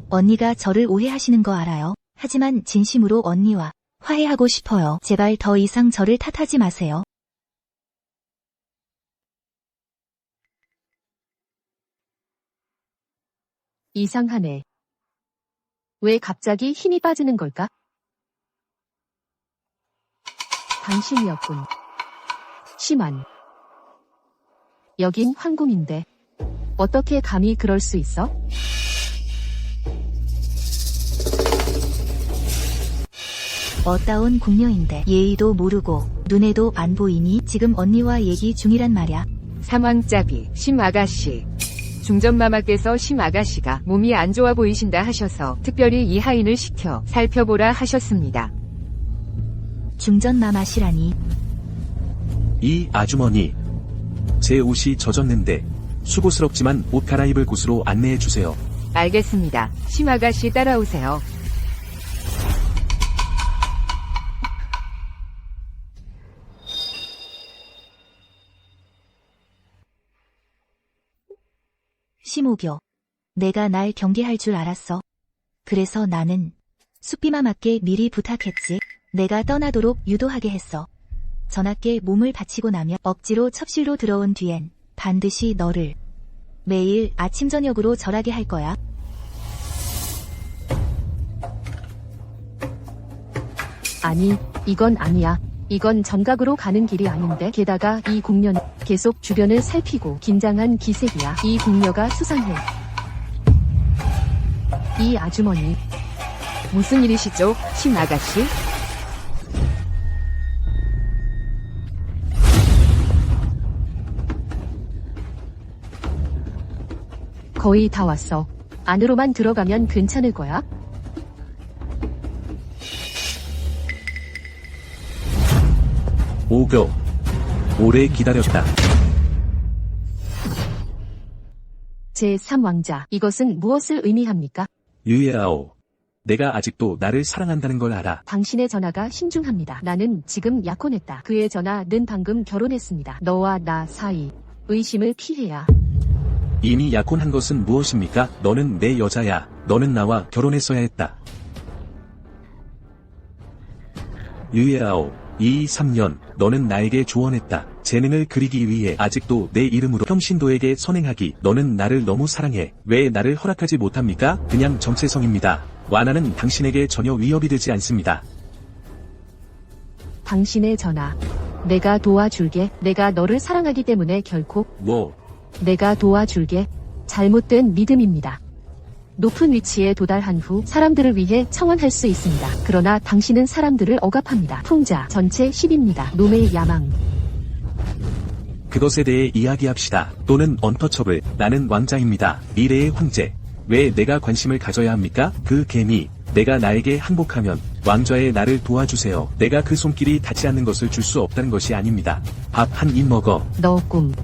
언니가 저를 오해하시는 거 알아요. 하지만 진심으로 언니와 화해하고 싶어요. 제발 더 이상 저를 탓하지 마세요. 이상하네. 왜 갑자기 힘이 빠지는 걸까? 당신이었군. 심한. 여긴 황궁인데 어떻게 감히 그럴 수 있어? 어따운 궁녀인데 예의도 모르고 눈에도 안 보이니? 지금 언니와 얘기 중이란 말야. 삼왕짜비 심아가씨. 중전마마께서 심아가씨가 몸이 안 좋아 보이신다 하셔서 특별히 이 하인을 시켜 살펴보라 하셨습니다. 중전마마시라니. 이 아주머니, 제 옷이 젖었는데 수고스럽지만 옷 갈아입을 곳으로 안내해 주세요. 알겠습니다. 심아가씨 따라오세요. 심우교. 내가 날 경계할 줄 알았어. 그래서 나는 숫비마마께 미리 부탁했지. 내가 떠나도록 유도하게 했어. 전하께 몸을 바치고 나면 억지로 첩실로 들어온 뒤엔 반드시 너를 매일 아침 저녁으로 절하게 할 거야. 아니, 이건 아니야. 이건 전각으로 가는 길이 아닌데 게다가 이 궁녀는 계속 주변을 살피고 긴장한 기색이야. 이 궁녀가 수상해. 이 아주머니. 무슨 일이시죠, 심아가씨? 거의 다 왔어. 안으로만 들어가면 괜찮을 거야? 오교. 오래 기다렸다. 제3왕자. 이것은 무엇을 의미합니까? 유예아오. 내가 아직도 나를 사랑한다는 걸 알아. 당신의 전화가 신중합니다. 나는 지금 약혼했다. 그의 전화는 방금 결혼했습니다. 너와 나 사이 의심을 피해야. 이미 약혼한 것은 무엇입니까? 너는 내 여자야. 너는 나와 결혼했어야 했다. 유예아오. 이 3년 너는 나에게 조언했다. 재능을 그리기 위해 아직도 내 이름으로 평신도에게 선행하기. 너는 나를 너무 사랑해. 왜 나를 허락하지 못합니까? 그냥 정체성입니다. 완화는 당신에게 전혀 위협이 되지 않습니다. 당신의 전화. 내가 도와줄게. 내가 너를 사랑하기 때문에 결코 내가 도와줄게. 잘못된 믿음입니다. 높은 위치에 도달한 후 사람들을 위해 청원할 수 있습니다. 그러나 당신은 사람들을 억압합니다. 풍자 전체 10입니다. 놈의 야망. 그것에 대해 이야기합시다. 또는 언터처블. 나는 왕자입니다. 미래의 황제. 왜 내가 관심을 가져야 합니까? 그 개미. 내가 나에게 항복하면 왕좌의 나를 도와주세요. 내가 그 손길이 닿지 않는 것을 줄 수 없다는 것이 아닙니다. 밥 한 입 먹어. 너 꿈.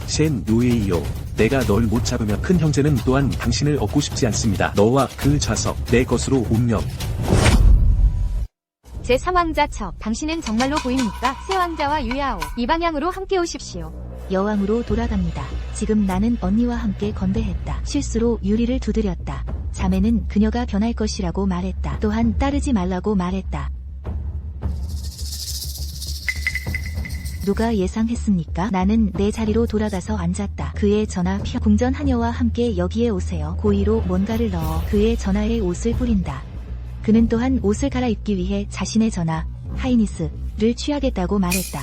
셴 요에이요. 내가 널 못 잡으면 큰 형제는 또한 당신을 얻고 싶지 않습니다. 너와 그 좌석 내 것으로 운명. 제3왕자 첩. 당신은 정말로 보입니까? 새 왕자와 유야오. 이 방향으로 함께 오십시오. 여왕으로 돌아갑니다. 지금 나는 언니와 함께 건배했다. 실수로 유리를 두드렸다. 자매는 그녀가 변할 것이라고 말했다. 또한 따르지 말라고 말했다. 누가 예상했습니까? 나는 내 자리로 돌아가서 앉았다. 그의 전화 궁전 하녀와 함께 여기에 오세요. 고의로 뭔가를 넣어 그의 전화에 옷을 뿌린다. 그는 또한 옷을 갈아입기 위해 자신의 전화 하이니스를 취하겠다고 말했다.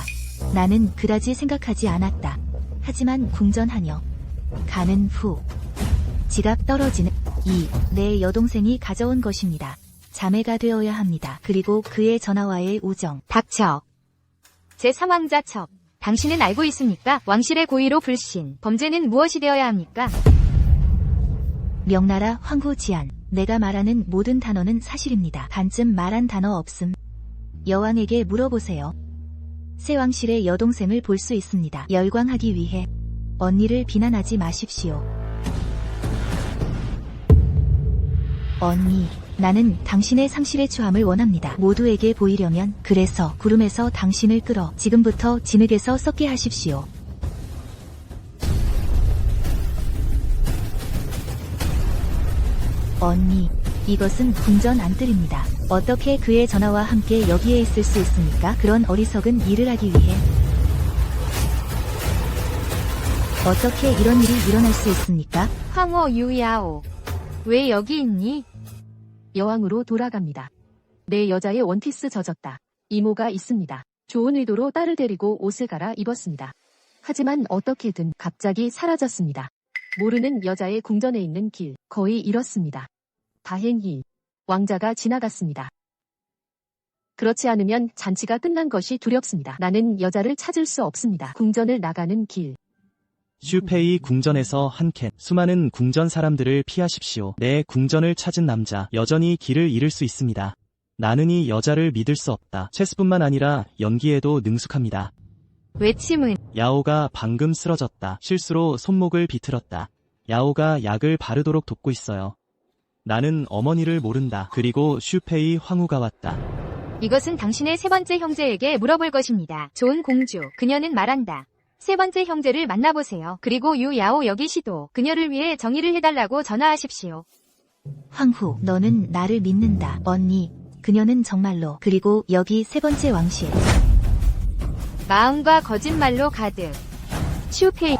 나는 그다지 생각하지 않았다. 하지만 궁전 하녀 가는 후 지갑 떨어지는 내 여동생이 가져온 것입니다. 자매가 되어야 합니다. 그리고 그의 전화와의 우정. 닥쳐. 제3왕자 첩. 당신은 알고 있습니까? 왕실의 고의로 불신. 범죄는 무엇이 되어야 합니까? 명나라 황후 지안. 내가 말하는 모든 단어는 사실입니다. 반쯤 말한 단어 없음. 여왕에게 물어보세요. 새 왕실의 여동생을 볼 수 있습니다. 열광하기 위해 언니를 비난하지 마십시오. 언니, 나는 당신의 상실의 추함을 원합니다. 모두에게 보이려면 그래서 구름에서 당신을 끌어 지금부터 진흙에서 썩게 하십시오. 언니, 이것은 궁전 안뜰입니다. 어떻게 그의 전화와 함께 여기에 있을 수 있습니까? 그런 어리석은 일을 하기 위해 어떻게 이런 일이 일어날 수 있습니까? 황후 유야오. 왜 여기 있니? 여왕으로 돌아갑니다. 내 여자의 원피스 젖었다. 이모가 있습니다. 좋은 의도로 딸을 데리고 옷을 갈아 입었습니다. 하지만 어떻게든 갑자기 사라졌습니다. 모르는 여자의 궁전에 있는 길, 거의 잃었습니다. 다행히 왕자가 지나갔습니다. 그렇지 않으면 잔치가 끝난 것이 두렵습니다. 나는 여자를 찾을 수 없습니다. 궁전을 나가는 길. 슈페이 궁전에서 한 캔. 수많은 궁전 사람들을 피하십시오. 내 궁전을 찾은 남자, 여전히 길을 잃을 수 있습니다. 나는 이 여자를 믿을 수 없다. 체스뿐만 아니라 연기에도 능숙합니다. 외침은 야오가 방금 쓰러졌다. 실수로 손목을 비틀었다. 야오가 약을 바르도록 돕고 있어요. 나는 어머니를 모른다. 그리고 슈페이 황후가 왔다. 이것은 당신의 세 번째 형제에게 물어볼 것입니다. 좋은 공주. 그녀는 말한다. 세 번째 형제를 만나보세요. 그리고 유야오 여기 시도. 그녀를 위해 정의를 해달라고 전화하십시오. 황후, 너는 나를 믿는다. 언니, 그녀는 정말로. 그리고 여기 세 번째 왕실. 마음과 거짓말로 가득. 슈페이.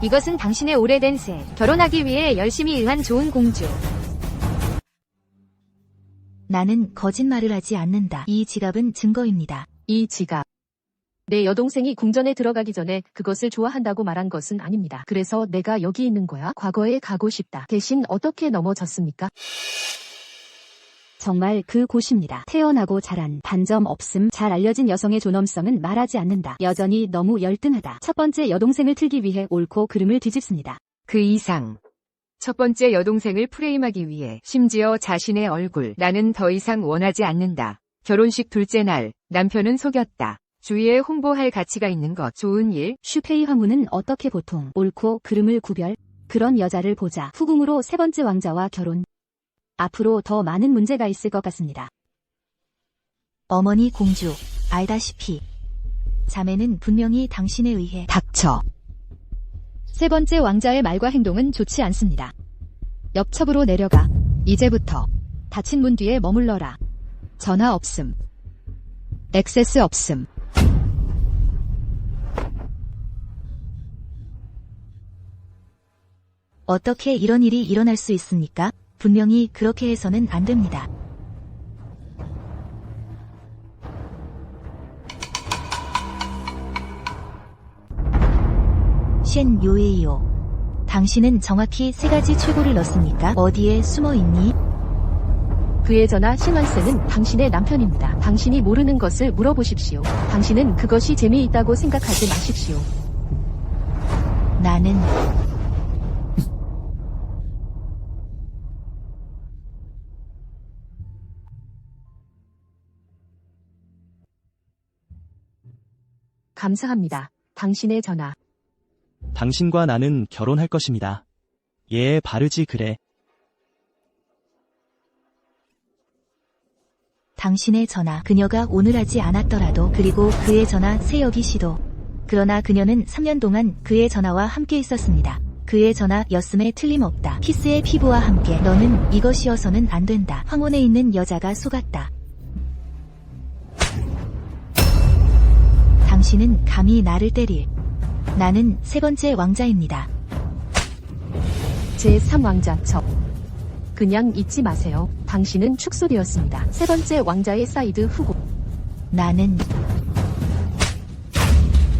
이것은 당신의 오래된 새. 결혼하기 위해 열심히 일한 좋은 공주. 나는 거짓말을 하지 않는다. 이 지갑은 증거입니다. 이 지갑. 내 여동생이 궁전에 들어가기 전에 그것을 좋아한다고 말한 것은 아닙니다. 그래서 내가 여기 있는 거야. 과거에 가고 싶다. 대신 어떻게 넘어졌습니까? 정말 그 곳입니다. 태어나고 자란 단점 없음. 잘 알려진 여성의 존엄성은 말하지 않는다. 여전히 너무 열등하다. 첫 번째 여동생을 틀기 위해 옳고 그름을 뒤집습니다. 그 이상. 첫 번째 여동생을 프레임하기 위해 심지어 자신의 얼굴. 나는 더 이상 원하지 않는다. 결혼식 둘째 날 남편은 속였다. 주위에 홍보할 가치가 있는 것. 좋은 일. 슈페이 황후는 어떻게 보통 옳고 그름을 구별. 그런 여자를 보자. 후궁으로 세 번째 왕자와 결혼. 앞으로 더 많은 문제가 있을 것 같습니다. 어머니 공주, 알다시피 자매는 분명히 당신에 의해. 닥쳐. 세 번째 왕자의 말과 행동은 좋지 않습니다. 옆첩으로 내려가. 이제부터 닫힌 문 뒤에 머물러라. 전화 없음. 액세스 없음. 어떻게 이런 일이 일어날 수 있습니까? 분명히 그렇게 해서는 안 됩니다. 쉔 요에이요. 당신은 정확히 3가지 최고를 넣습니까? 어디에 숨어 있니? 그의 전하 신완세는 당신의 남편입니다. 당신이 모르는 것을 물어보십시오. 당신은 그것이 재미있다고 생각하지 마십시오. 나는 감사합니다. 당신의 전하. 당신과 나는 결혼할 것입니다. 예, 바르지 그래. 당신의 전하, 그녀가 오늘 하지 않았더라도 그리고 그의 전하 세여기 씨도. 그러나 그녀는 3년 동안 그의 전하와 함께 있었습니다. 그의 전하였음에 틀림없다. 키스의 피부와 함께 너는 이것이어서는 안 된다. 황혼에 있는 여자가 속았다. 당신은 감히 나를 때릴. 나는 3번째 왕자입니다. 제3왕자 저. 그냥 잊지 마세요. 당신은 축소되었습니다. 3번째 왕자의 사이드 후보. 나는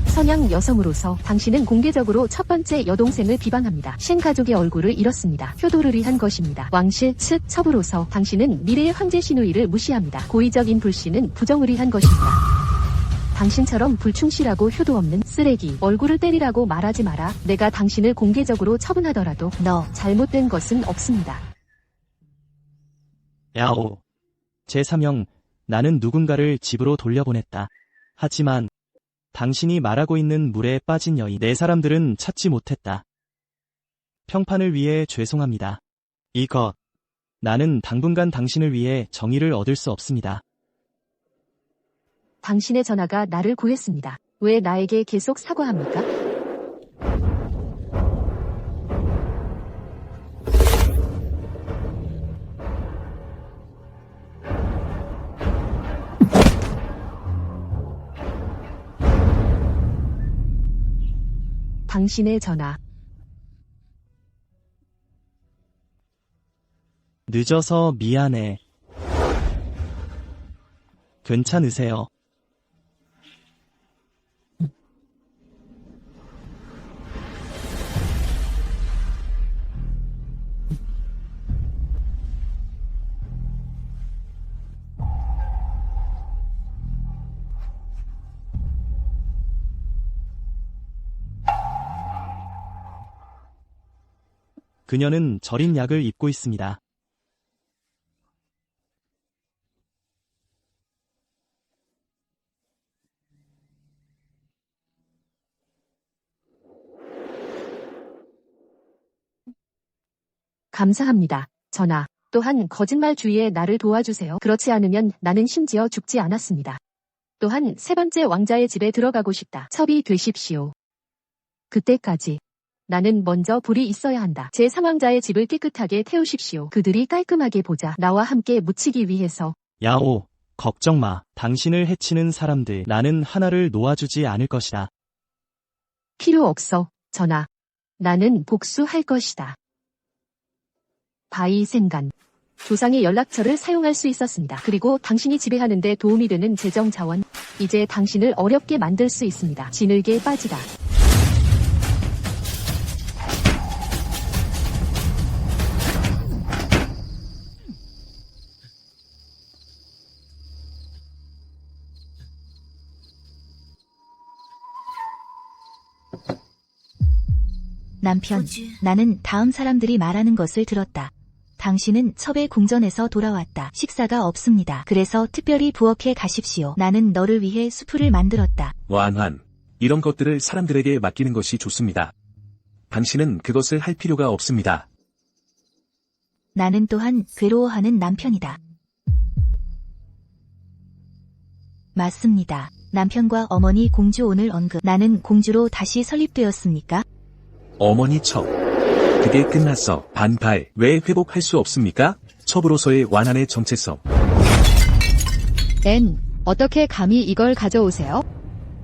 선양 여성으로서 당신은 공개적으로 첫 번째 여동생을 비방합니다. 쉔 가족의 얼굴을 잃었습니다. 효도를 위한 것입니다. 왕실 측 첩으로서 당신은 미래의 황제 시누이를 무시합니다. 고의적인 불신은 부정을 위한 것입니다. 당신처럼 불충실하고 효도 없는 쓰레기, 얼굴을 때리라고 말하지 마라. 내가 당신을 공개적으로 처분하더라도 너 잘못된 것은 없습니다. 야오. 제3형, 나는 누군가를 집으로 돌려보냈다. 하지만 당신이 말하고 있는 물에 빠진 여인, 내 사람들은 찾지 못했다. 평판을 위해 죄송합니다. 이것. 나는 당분간 당신을 위해 정의를 얻을 수 없습니다. 당신의 전하가 나를 구했습니다. 왜 나에게 계속 사과합니까? 당신의 전하. 늦어서 미안해. 괜찮으세요? 그녀는 절인 약을 입고 있습니다. 감사합니다, 전하. 또한 거짓말주의에 나를 도와주세요. 그렇지 않으면 나는 심지어 죽지 않았습니다. 또한 3번째 왕자의 집에 들어가고 싶다. 첩이 되십시오. 그때까지 나는 먼저 불이 있어야 한다. 제3왕자의 집을 깨끗하게 태우십시오. 그들이 깔끔하게 보자. 나와 함께 묻히기 위해서. 야오, 걱정 마. 당신을 해치는 사람들, 나는 하나를 놓아주지 않을 것이다. 필요 없어, 전하. 나는 복수할 것이다. 바이센간. 조상의 연락처를 사용할 수 있었습니다. 그리고 당신이 지배하는 데 도움이 되는 재정 자원. 이제 당신을 어렵게 만들 수 있습니다. 진흙에 빠지다. 남편, 나는 다음 사람들이 말하는 것을 들었다. 당신은 첩의 궁전에서 돌아왔다. 식사가 없습니다. 그래서 특별히 부엌에 가십시오. 나는 너를 위해 수프를 만들었다. 완환. 이런 것들을 사람들에게 맡기는 것이 좋습니다. 당신은 그것을 할 필요가 없습니다. 나는 또한 괴로워하는 남편이다. 맞습니다. 남편과 어머니 공주 오늘 언급. 나는 공주로 다시 설립되었습니까? 어머니 첩. 그게 끝났어. 반발. 왜 회복할 수 없습니까? 첩으로서의 완환의 정체성. N. 어떻게 감히 이걸 가져오세요?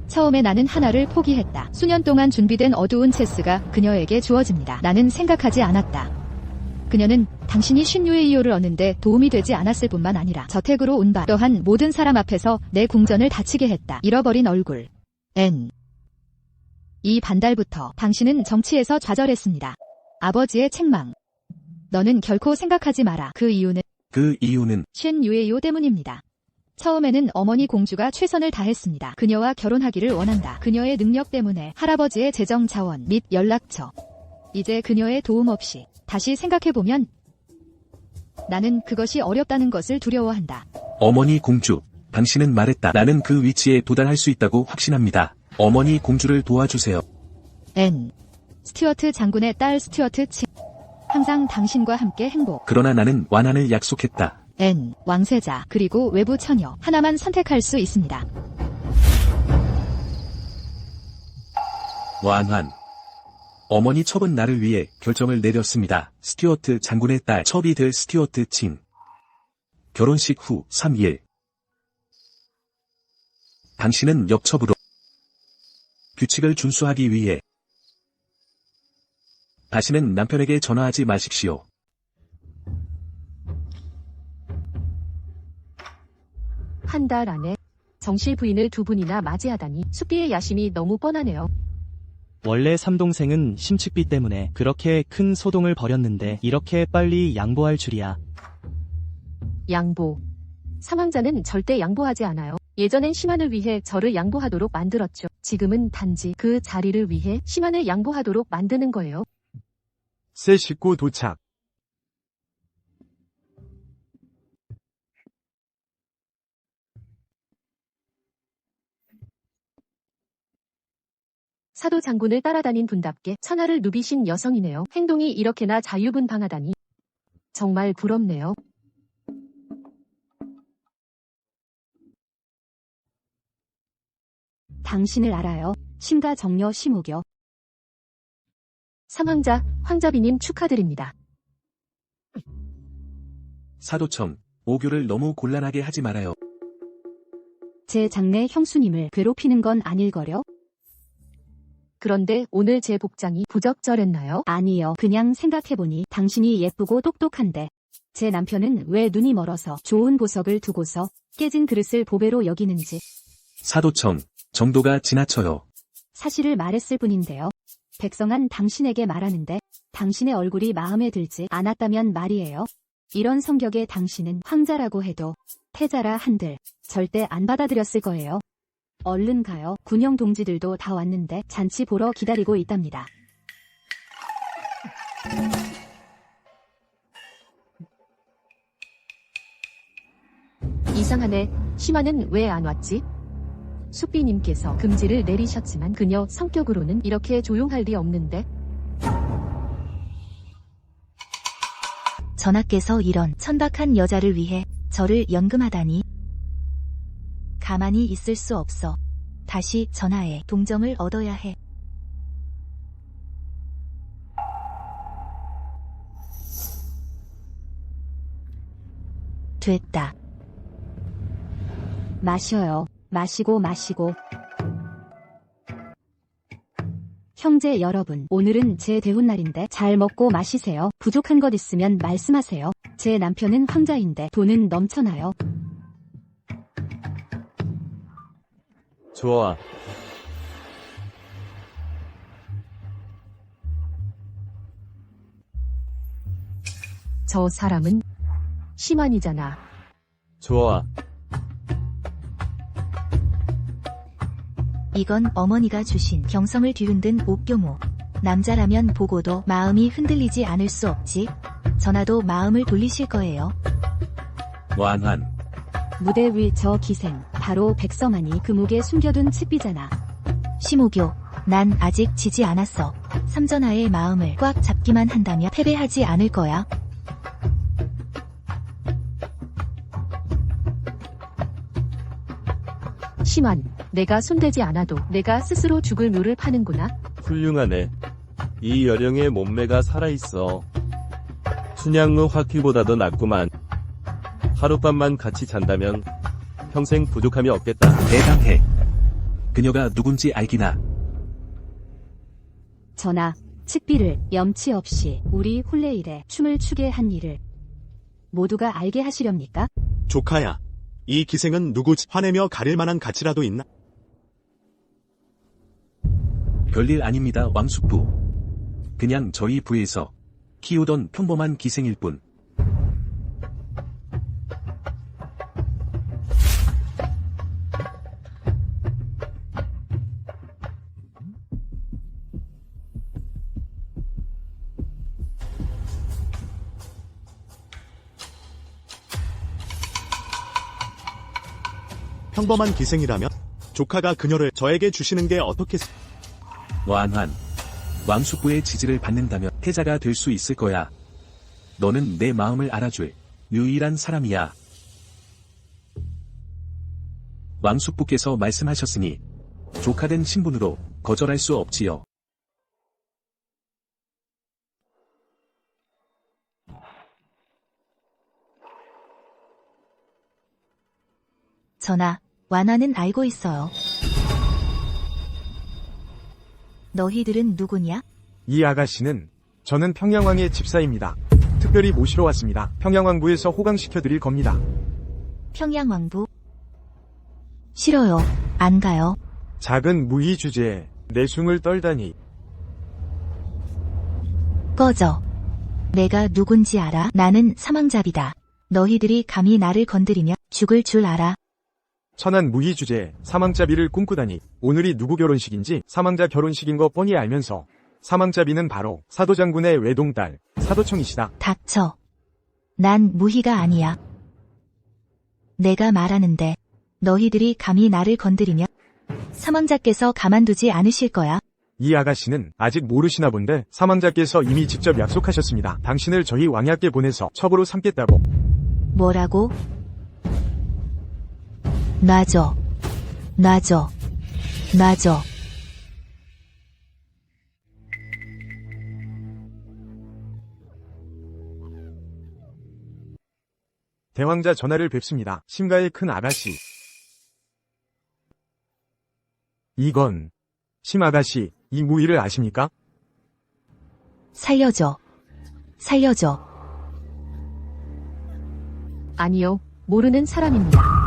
처음에 나는 하나를 포기했다. 수년 동안 준비된 어두운 체스가 그녀에게 주어집니다. 나는 생각하지 않았다. 그녀는 당신이 신유의 이유를 얻는데 도움이 되지 않았을 뿐만 아니라 저택으로 온 바 또한 모든 사람 앞에서 내 궁전을 다치게 했다. 잃어버린 얼굴. 이 반달부터 당신은 정치에서 좌절했습니다. 아버지의 책망. 너는 결코 생각하지 마라. 그 이유는 신유의 때문입니다. 처음에는 어머니 공주가 최선을 다했습니다. 그녀와 결혼하기를 원한다. 그녀의 능력 때문에 할아버지의 재정 자원 및 연락처. 이제 그녀의 도움 없이 다시 생각해보면 나는 그것이 어렵다는 것을 두려워한다. 어머니 공주, 당신은 말했다. 나는 그 위치에 도달할 수 있다고 확신합니다. 어머니 공주를 도와주세요. 스튜어트 장군의 딸 스튜어트 치. 항상 당신과 함께 행복. 그러나 나는 완한을 약속했다. 왕세자 그리고 외부 처녀 하나만 선택할 수 있습니다. 완한. 어머니 첩은 나를 위해 결정을 내렸습니다. 스튜어트 장군의 딸 첩이 될 스튜어트 칭. 결혼식 후 3일. 당신은 옆첩으로 규칙을 준수하기 위해 다시는 남편에게 전화하지 마십시오. 한 달 안에 정실 부인을 두 분이나 맞이하다니 숫비의 야심이 너무 뻔하네요. 원래 삼동생은 심축비 때문에 그렇게 큰 소동을 벌였는데 이렇게 빨리 양보할 줄이야. 양보. 사망자는 절대 양보하지 않아요. 예전엔 심한을 위해 저를 양보하도록 만들었죠. 지금은 단지 그 자리를 위해 심한을 양보하도록 만드는 거예요. 새 식구 도착. 사도 장군을 따라다닌 분답게 천하를 누비신 여성이네요. 행동이 이렇게나 자유분방하다니. 정말 부럽네요. 당신을 알아요. 신가 정려 심옥여. 사망자 황자비님 축하드립니다. 사도청, 오교를 너무 곤란하게 하지 말아요. 제 장래 형수님을 괴롭히는 건 아닐거려? 그런데 오늘 제 복장이 부적절했나요? 아니요. 그냥 생각해보니 당신이 예쁘고 똑똑한데 제 남편은 왜 눈이 멀어서 좋은 보석을 두고서 깨진 그릇을 보배로 여기는지. 사도청, 정도가 지나쳐요. 사실을 말했을 뿐인데요. 백성한 당신에게 말하는데 당신의 얼굴이 마음에 들지 않았다면 말이에요. 이런 성격의 당신은 황자라고 해도 태자라 한들 절대 안 받아들였을 거예요. 얼른 가요. 군영 동지들도 다 왔는데 잔치 보러 기다리고 있답니다. 이상하네. 심한은 왜 안 왔지? 숫비님께서 금지를 내리셨지만 그녀 성격으로는 이렇게 조용할 리 없는데. 전하께서 이런 천박한 여자를 위해 저를 연금하다니. 가만히 있을 수 없어. 다시 전하의 동정을 얻어야 해. 됐다. 마셔요. 마시고. 형제 여러분, 오늘은 제 대혼날인데 잘 먹고 마시세요. 부족한 것 있으면 말씀하세요. 제 남편은 황자인데 돈은 넘쳐나요. 좋아. 저 사람은 심한이잖아. 좋아. 이건 어머니가 주신 경성을 뒤흔든 옥교모. 남자라면 보고도 마음이 흔들리지 않을 수 없지. 전하도 마음을 돌리실 거예요. 완한. 무대 위 저 기생, 바로 백성한이 그 목에 숨겨둔 칩비잖아. 심오교, 난 아직 지지 않았어. 삼전하의 마음을 꽉 잡기만 한다면 패배하지 않을 거야. 심한, 내가 손대지 않아도 내가 스스로 죽을 묘를 파는구나. 훌륭하네. 이 여령의 몸매가 살아있어. 춘향의 화키보다도 낫구만. 하룻밤만 같이 잔다면 평생 부족함이 없겠다. 대담해. 그녀가 누군지 알기나. 전하, 측비를 염치 없이 우리 혼례일에 춤을 추게 한 일을 모두가 알게 하시렵니까? 조카야, 이 기생은 누구지? 화내며 가릴 만한 가치라도 있나? 별일 아닙니다, 왕숙부. 그냥 저희 부에서 키우던 평범한 기생일 뿐. 평범한 기생이라면 조카가 그녀를 저에게 주시는 게 어떻겠... 완환. 왕숙부의 지지를 받는다면 태자가 될 수 있을 거야. 너는 내 마음을 알아줄 유일한 사람이야. 왕숙부께서 말씀하셨으니 조카된 신분으로 거절할 수 없지요. 전하, 완화는 알고 있어요. 너희들은 누구냐? 이 아가씨는 저는 평양왕의 집사입니다. 특별히 모시러 왔습니다. 평양왕부에서 호강시켜드릴 겁니다. 평양왕부? 싫어요. 안 가요. 작은 무희 주제에 내숭을 떨다니. 꺼져. 내가 누군지 알아? 나는 사망잡이다. 너희들이 감히 나를 건드리면 죽을 줄 알아. 천한 무희 주제에 사망자비를 꿈꾸다니. 오늘이 누구 결혼식인지 사망자 결혼식인 거 뻔히 알면서 사망자비는 바로 사도장군의 외동딸 사도청이시다. 닥쳐. 난 무희가 아니야. 내가 말하는데 너희들이 감히 나를 건드리면 사망자께서 가만두지 않으실 거야. 이 아가씨는 아직 모르시나 본데 사망자께서 이미 직접 약속하셨습니다. 당신을 저희 왕약께 보내서 첩으로 삼겠다고. 뭐라고? 놔줘. 놔줘. 놔줘. 대왕자 전하를 뵙습니다. 심가의 큰 아가씨. 이건 심아가씨, 이 무희를 아십니까? 살려줘. 살려줘. 아니요, 모르는 사람입니다.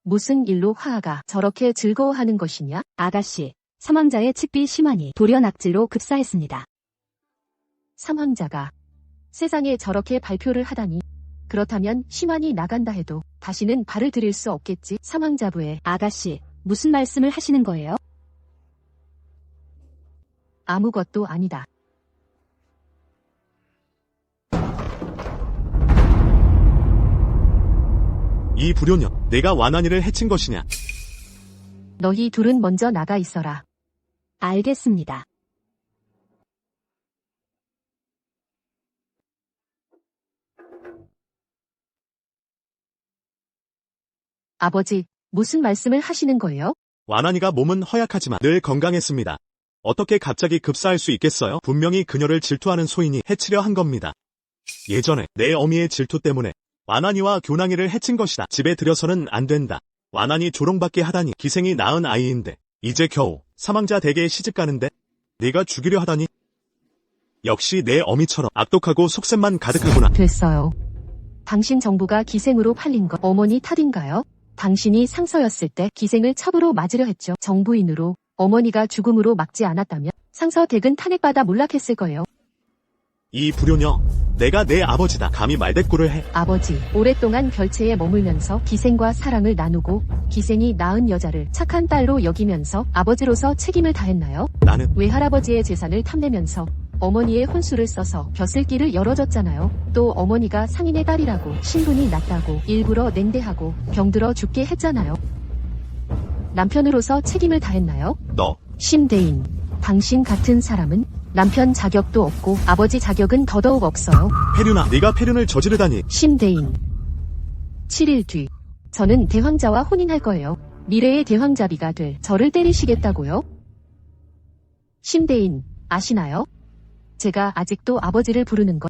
무슨 일로 화하가 저렇게 즐거워하는 것이냐? 아가씨, 사망자의 측비 심한이 돌연악질로 급사했습니다. 사망자가 세상에 저렇게 발표를 하다니. 그렇다면 심한이 나간다 해도 다시는 발을 들일 수 없겠지. 사망자부에 아가씨, 무슨 말씀을 하시는 거예요? 아무것도 아니다. 이 불효녀, 내가 완환이를 해친 것이냐? 너희 둘은 먼저 나가 있어라. 알겠습니다. 아버지, 무슨 말씀을 하시는 거예요? 완환이가 몸은 허약하지만 늘 건강했습니다. 어떻게 갑자기 급사할 수 있겠어요? 분명히 그녀를 질투하는 소인이 해치려 한 겁니다. 예전에 내 어미의 질투 때문에 완환이와 교낭이를 해친 것이다. 집에 들여서는 안 된다. 완환이 조롱받게 하다니. 기생이 낳은 아이인데 이제 겨우 사망자 댁에 시집 가는데 네가 죽이려 하다니. 역시 내 어미처럼 악독하고 속셈만 가득하구나. 됐어요. 당신 정부가 기생으로 팔린 거 어머니 탓인가요? 당신이 상서였을 때 기생을 첩으로 맞으려 했죠. 정부인으로 어머니가 죽음으로 막지 않았다면 상서 댁은 탄핵받아 몰락했을 거예요. 이 불효녀, 내가 내 아버지다. 감히 말대꾸를 해. 아버지, 오랫동안 결체에 머물면서 기생과 사랑을 나누고 기생이 낳은 여자를 착한 딸로 여기면서 아버지로서 책임을 다했나요? 나는 외할아버지의 재산을 탐내면서 어머니의 혼수를 써서 벼슬길을 열어줬잖아요. 또 어머니가 상인의 딸이라고 신분이 낮다고 일부러 냉대하고 병들어 죽게 했잖아요. 남편으로서 책임을 다했나요? 너. 심대인, 당신 같은 사람은 남편 자격도 없고 아버지 자격은 더더욱 없어요. 폐륜아, 네가 폐륜을 저지르다니. 심대인. 7일 뒤. 저는 대황자와 혼인할 거예요. 미래의 대황자비가 될 저를 때리시겠다고요? 심대인, 아시나요? 제가 아직도 아버지를 부르는 건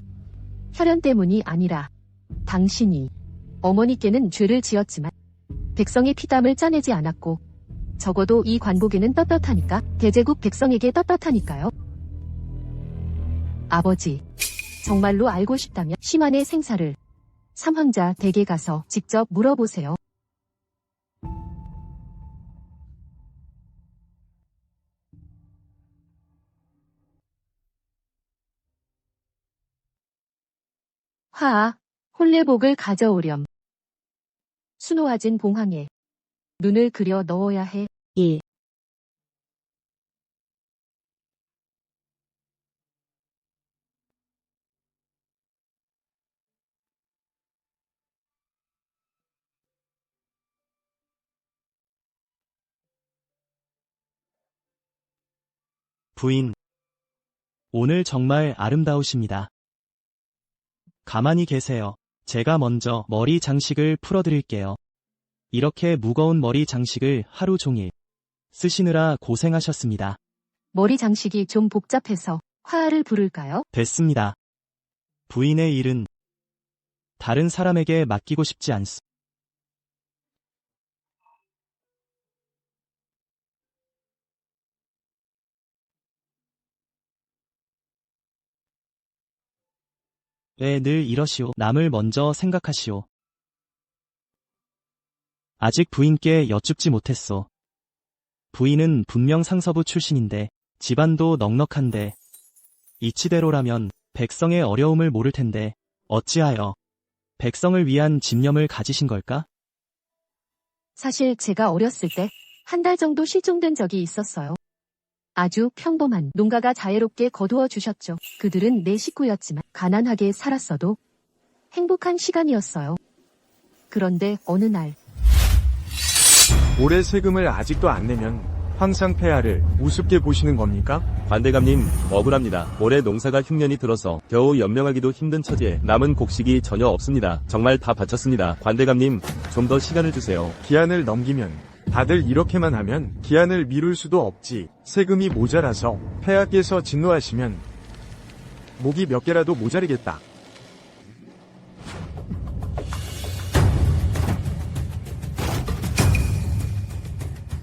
혈연 때문이 아니라 당신이 어머니께는 죄를 지었지만 백성의 피땀을 짜내지 않았고 적어도 이 관복에는 떳떳하니까 대제국 백성에게 떳떳하니까요. 아버지, 정말로 알고 싶다면 심한의 생사를 삼황자 댁에 가서 직접 물어보세요. 화아, 혼례복을 가져오렴. 수노아진 봉황에 눈을 그려 넣어야 해. 1. 부인. 오늘 정말 아름다우십니다. 가만히 계세요. 제가 먼저 머리 장식을 풀어드릴게요. 이렇게 무거운 머리 장식을 하루 종일 쓰시느라 고생하셨습니다. 머리 장식이 좀 복잡해서 화아를 부를까요? 됐습니다. 부인의 일은 다른 사람에게 맡기고 싶지 않습니다. 왜 늘 이러시오. 남을 먼저 생각하시오. 아직 부인께 여쭙지 못했소. 부인은 분명 상서부 출신인데 집안도 넉넉한데 이치대로라면 백성의 어려움을 모를 텐데 어찌하여 백성을 위한 집념을 가지신 걸까? 사실 제가 어렸을 때 한 달 정도 실종된 적이 있었어요. 아주 평범한 농가가 자애롭게 거두어 주셨죠. 그들은 내 식구였지만 가난하게 살았어도 행복한 시간이었어요. 그런데 어느 날 올해 세금을 아직도 안 내면 항상 폐하를 우습게 보시는 겁니까? 관대감님, 억울합니다. 올해 농사가 흉년이 들어서 겨우 연명하기도 힘든 처지에 남은 곡식이 전혀 없습니다. 정말 다 바쳤습니다. 관대감님, 좀 더 시간을 주세요. 기한을 넘기면 다들 이렇게만 하면 기한을 미룰 수도 없지. 세금이 모자라서 폐하께서 진노하시면 목이 몇 개라도 모자르겠다.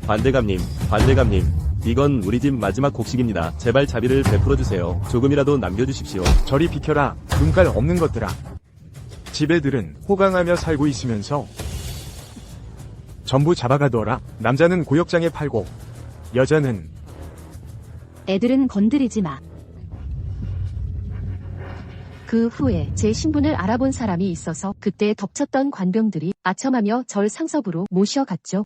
관대감님, 이건 우리 집 마지막 곡식입니다. 제발 자비를 베풀어주세요. 조금이라도 남겨주십시오. 저리 비켜라, 눈깔 없는 것들아. 집애들은 호강하며 살고 있으면서 전부 잡아가둬라. 남자는 고역장에 팔고 여자는 애들은 건드리지 마. 그 후에 제 신분을 알아본 사람이 있어서 그때 덮쳤던 관병들이 아첨하며 절 상섭으로 모셔갔죠.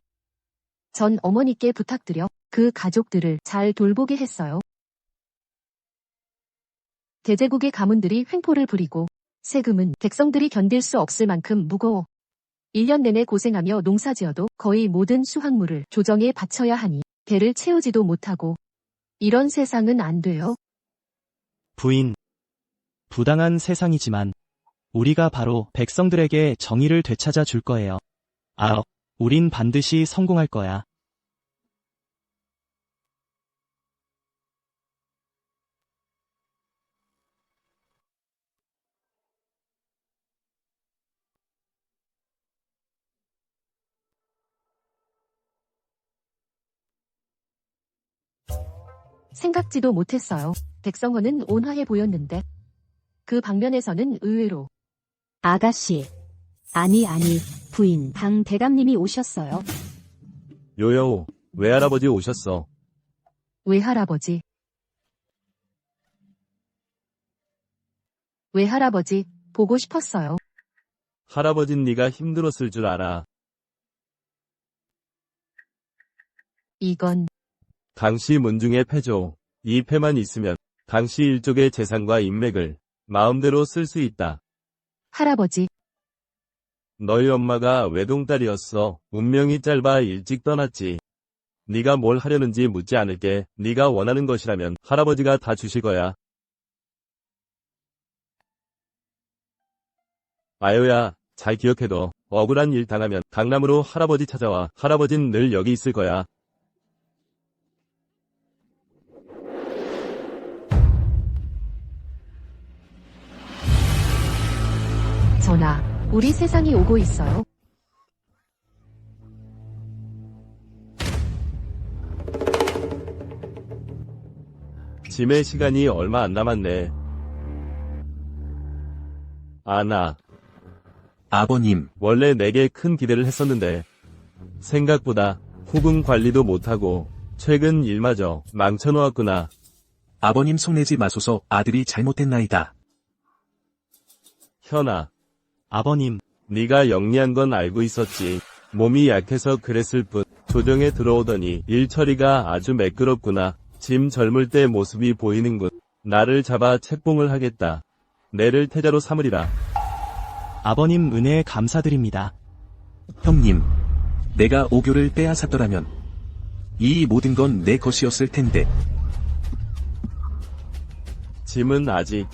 전 어머니께 부탁드려 그 가족들을 잘 돌보게 했어요. 대제국의 가문들이 횡포를 부리고 세금은 백성들이 견딜 수 없을 만큼 무거워 1년 내내 고생하며 농사지어도 거의 모든 수확물을 조정에 바쳐야 하니 배를 채우지도 못하고 이런 세상은 안 돼요. 부인. 부당한 세상이지만 우리가 바로 백성들에게 정의를 되찾아 줄 거예요. 우린 반드시 성공할 거야. 생각지도 못했어요. 백성원은 온화해 보였는데 그 방면에서는 의외로 아가씨. 아니, 부인. 당 대감님이 오셨어요. 요요, 외할아버지 오셨어. 외할아버지. 외할아버지 보고 싶었어요. 할아버진 네가 힘들었을 줄 알아. 이건 당시 문중의 패죠. 이 패만 있으면 당시 일족의 재산과 인맥을 마음대로 쓸 수 있다. 할아버지. 너희 엄마가 외동딸이었어. 운명이 짧아 일찍 떠났지. 네가 뭘 하려는지 묻지 않을게. 네가 원하는 것이라면 할아버지가 다 주실 거야. 아유야, 잘 기억해둬. 억울한 일 당하면 강남으로 할아버지 찾아와. 할아버진 늘 여기 있을 거야. 전하, 우리 세상이 오고 있어요. 짐의 시간이 얼마 안 남았네. 아나, 아버님, 원래 내게 큰 기대를 했었는데 생각보다 후궁 관리도 못하고 최근 일마저 망쳐놓았구나. 아버님 속내지 마소서. 아들이 잘못했나이다. 현아, 아버님, 네가 영리한 건 알고 있었지. 몸이 약해서 그랬을 뿐. 조정에 들어오더니 일 처리가 아주 매끄럽구나. 짐 젊을 때 모습이 보이는군. 나를 잡아 책봉을 하겠다. 내를 태자로 삼으리라. 아버님 은혜에 감사드립니다. 형님, 내가 오교를 빼앗았더라면 이 모든 건 내 것이었을 텐데. 짐은 아직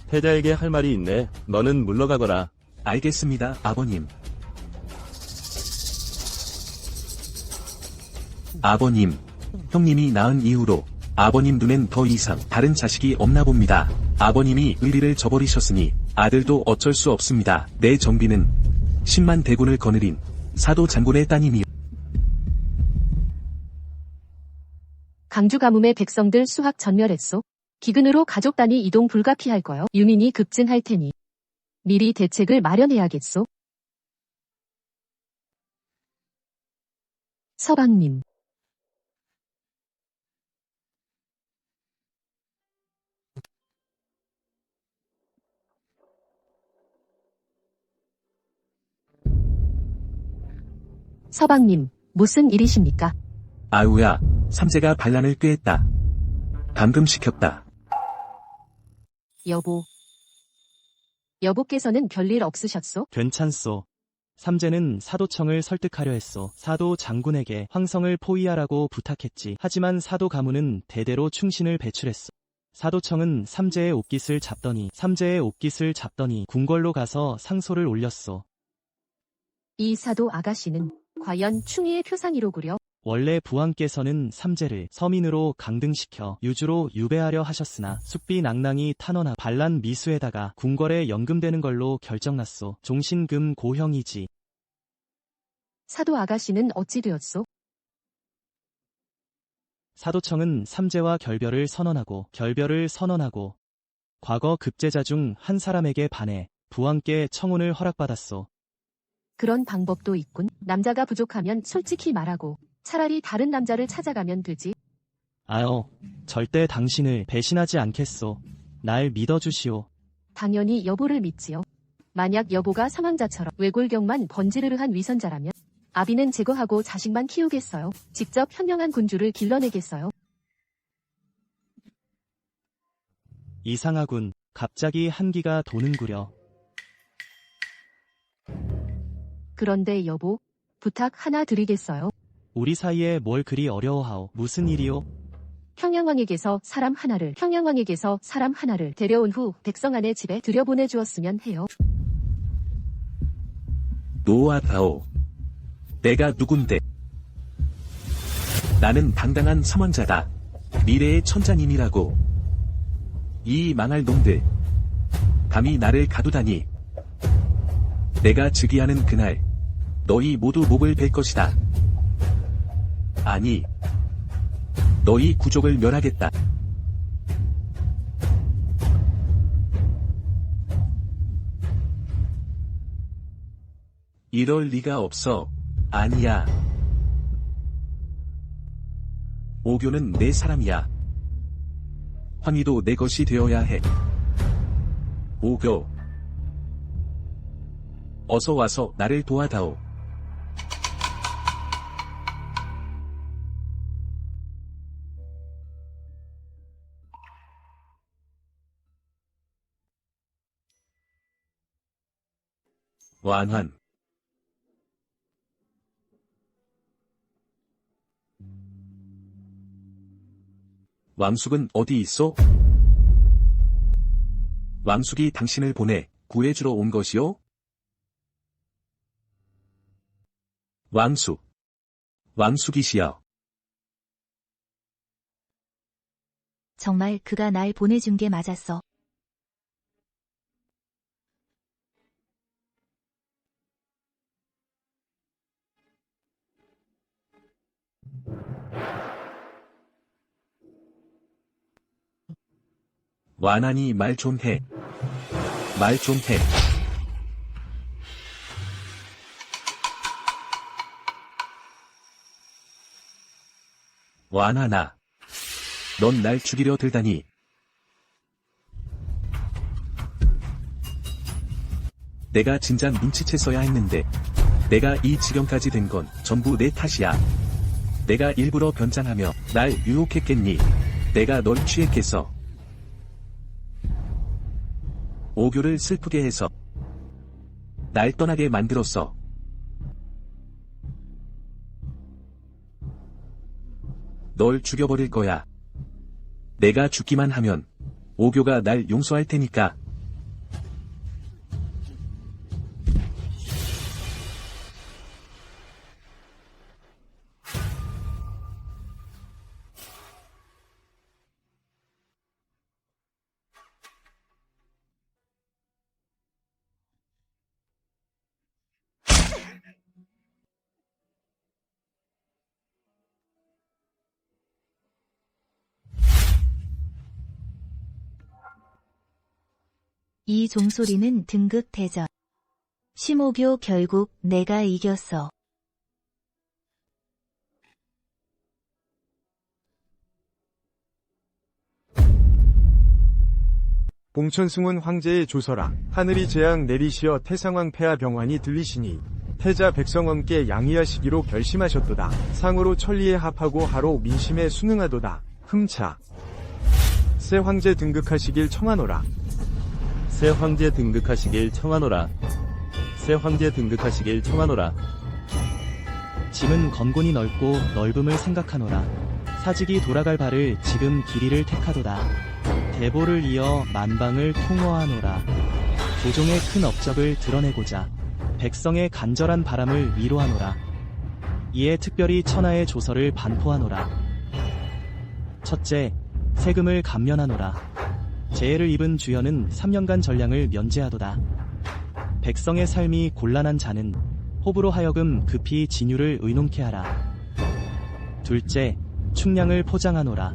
태자에게 할 말이 있네. 너는 물러가거라. 알겠습니다, 아버님. 아버님, 형님이 낳은 이후로 아버님 눈엔 더 이상 다른 자식이 없나 봅니다. 아버님이 의리를 저버리셨으니 아들도 어쩔 수 없습니다. 내 정비는 10만 대군을 거느린 사도 장군의 따님이요. 강주 가뭄에 백성들 수확 전멸했소. 기근으로 가족 단위 이동 불가피할 거요. 유민이 급증할 테니 미리 대책을 마련해야겠소. 서방님. 서방님, 무슨 일이십니까? 아우야, 삼재가 반란을 꾀했다. 감금시켰다. 여보. 여보께서는 별일 없으셨소? 괜찮소. 삼재는 사도청을 설득하려 했소. 사도 장군에게 황성을 포위하라고 부탁했지. 하지만 사도 가문은 대대로 충신을 배출했소. 사도청은 삼재의 옷깃을 잡더니 궁궐로 가서 상소를 올렸소. 이 사도 아가씨는 과연 충의의 표상이로구려. 원래 부왕께서는 삼재를 서민으로 강등시켜 유주로 유배하려 하셨으나 숙비 낭낭이 탄원하 반란 미수에다가 궁궐에 연금되는 걸로 결정났소. 종신금 고형이지. 사도 아가씨는 어찌 되었소? 사도청은 삼재와 결별을 선언하고 과거 급제자 중 한 사람에게 반해 부왕께 청혼을 허락받았소. 그런 방법도 있군. 남자가 부족하면 솔직히 말하고 차라리 다른 남자를 찾아가면 되지. 아여, 절대 당신을 배신하지 않겠소. 날 믿어주시오. 당연히 여보를 믿지요. 만약 여보가 사망자처럼 외골경만 번지르르한 위선자라면 아비는 제거하고 자식만 키우겠어요. 직접 현명한 군주를 길러내겠어요. 이상하군. 갑자기 한기가 도는구려. 그런데 여보, 부탁 하나 드리겠어요. 우리 사이에 뭘 그리 어려워하오. 무슨 일이오? 평양왕에게서 사람 하나를 데려온 후 백성안의 집에 들여보내주었으면 해요. 노아다오. 내가 누군데? 나는 당당한 삼왕자다. 미래의 천자님이라고. 이 망할 놈들. 감히 나를 가두다니. 내가 즉위하는 그날 너희 모두 목을 벨 것이다. 아니, 너희 구족을 멸하겠다. 이럴 리가 없어. 아니야. 오교는 내 사람이야. 황희도 내 것이 되어야 해. 오교. 어서 와서 나를 도와다오. 완환. 왕숙은 어디 있소? 왕숙이 당신을 보내 구해주러 온 것이요? 왕숙이시여. 정말 그가 날 보내준 게 맞았어. 완하니 말 좀 해. 말 좀 해. 완하나. 넌 날 죽이려 들다니. 내가 진작 눈치챘어야 했는데. 내가 이 지경까지 된 건 전부 내 탓이야. 내가 일부러 변장하며 날 유혹했겠니? 내가 널 취했겠어. 오교를 슬프게 해서 날 떠나게 만들었어. 널 죽여버릴 거야. 내가 죽기만 하면 오교가 날 용서할 테니까. 이 종소리는 등급 대전. 심오교 결국 내가 이겼어. 봉천승훈 황제의 조서라. 하늘이 재앙 내리시어 태상왕 폐하 병환이 들리시니 태자 백성엄께 양의하시기로 결심하셨도다. 상으로 천리에 합하고 하로 민심에 순응하도다. 흠차. 새 황제 등극하시길 청하노라. 새 황제 등극하시길 청하노라. 새 황제 등극하시길 청하노라. 짐은 건곤이 넓고 넓음을 생각하노라. 사직이 돌아갈 발을 지금 길이를 택하도다. 대보를 이어 만방을 통호하노라. 조종의 큰 업적을 드러내고자 백성의 간절한 바람을 위로하노라. 이에 특별히 천하의 조서를 반포하노라. 첫째, 세금을 감면하노라. 재해를 입은 주연은 3년간 전량을 면제하도다. 백성의 삶이 곤란한 자는 호부로 하여금 급히 진유를 의논케 하라. 둘째, 충량을 포장하노라.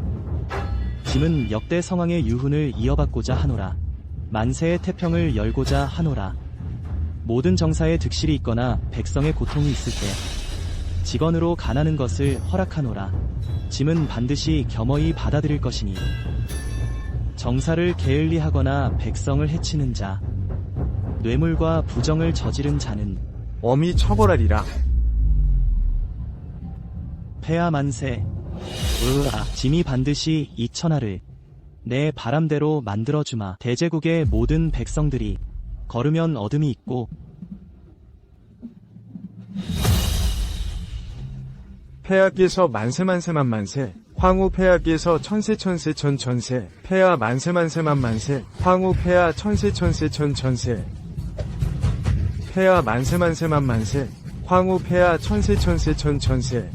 짐은 역대 성왕의 유훈을 이어받고자 하노라. 만세의 태평을 열고자 하노라. 모든 정사에 득실이 있거나 백성의 고통이 있을 때 직언으로 간하는 것을 허락하노라. 짐은 반드시 겸허히 받아들일 것이니 정사를 게을리하거나 백성을 해치는 자, 뇌물과 부정을 저지른 자는 엄히 처벌하리라. 폐하 만세. 짐이 반드시 이 천하를 내 바람대로 만들어주마. 대제국의 모든 백성들이 걸으면 어둠이 있고 폐하께서 만세만세만만세. 황후 폐하께서 천세천세천천세. 폐하 만세만세만만세. 황후 폐하 천세천세천천세. 폐하 만세만세만만세. 황후 폐하 천세천세천천세.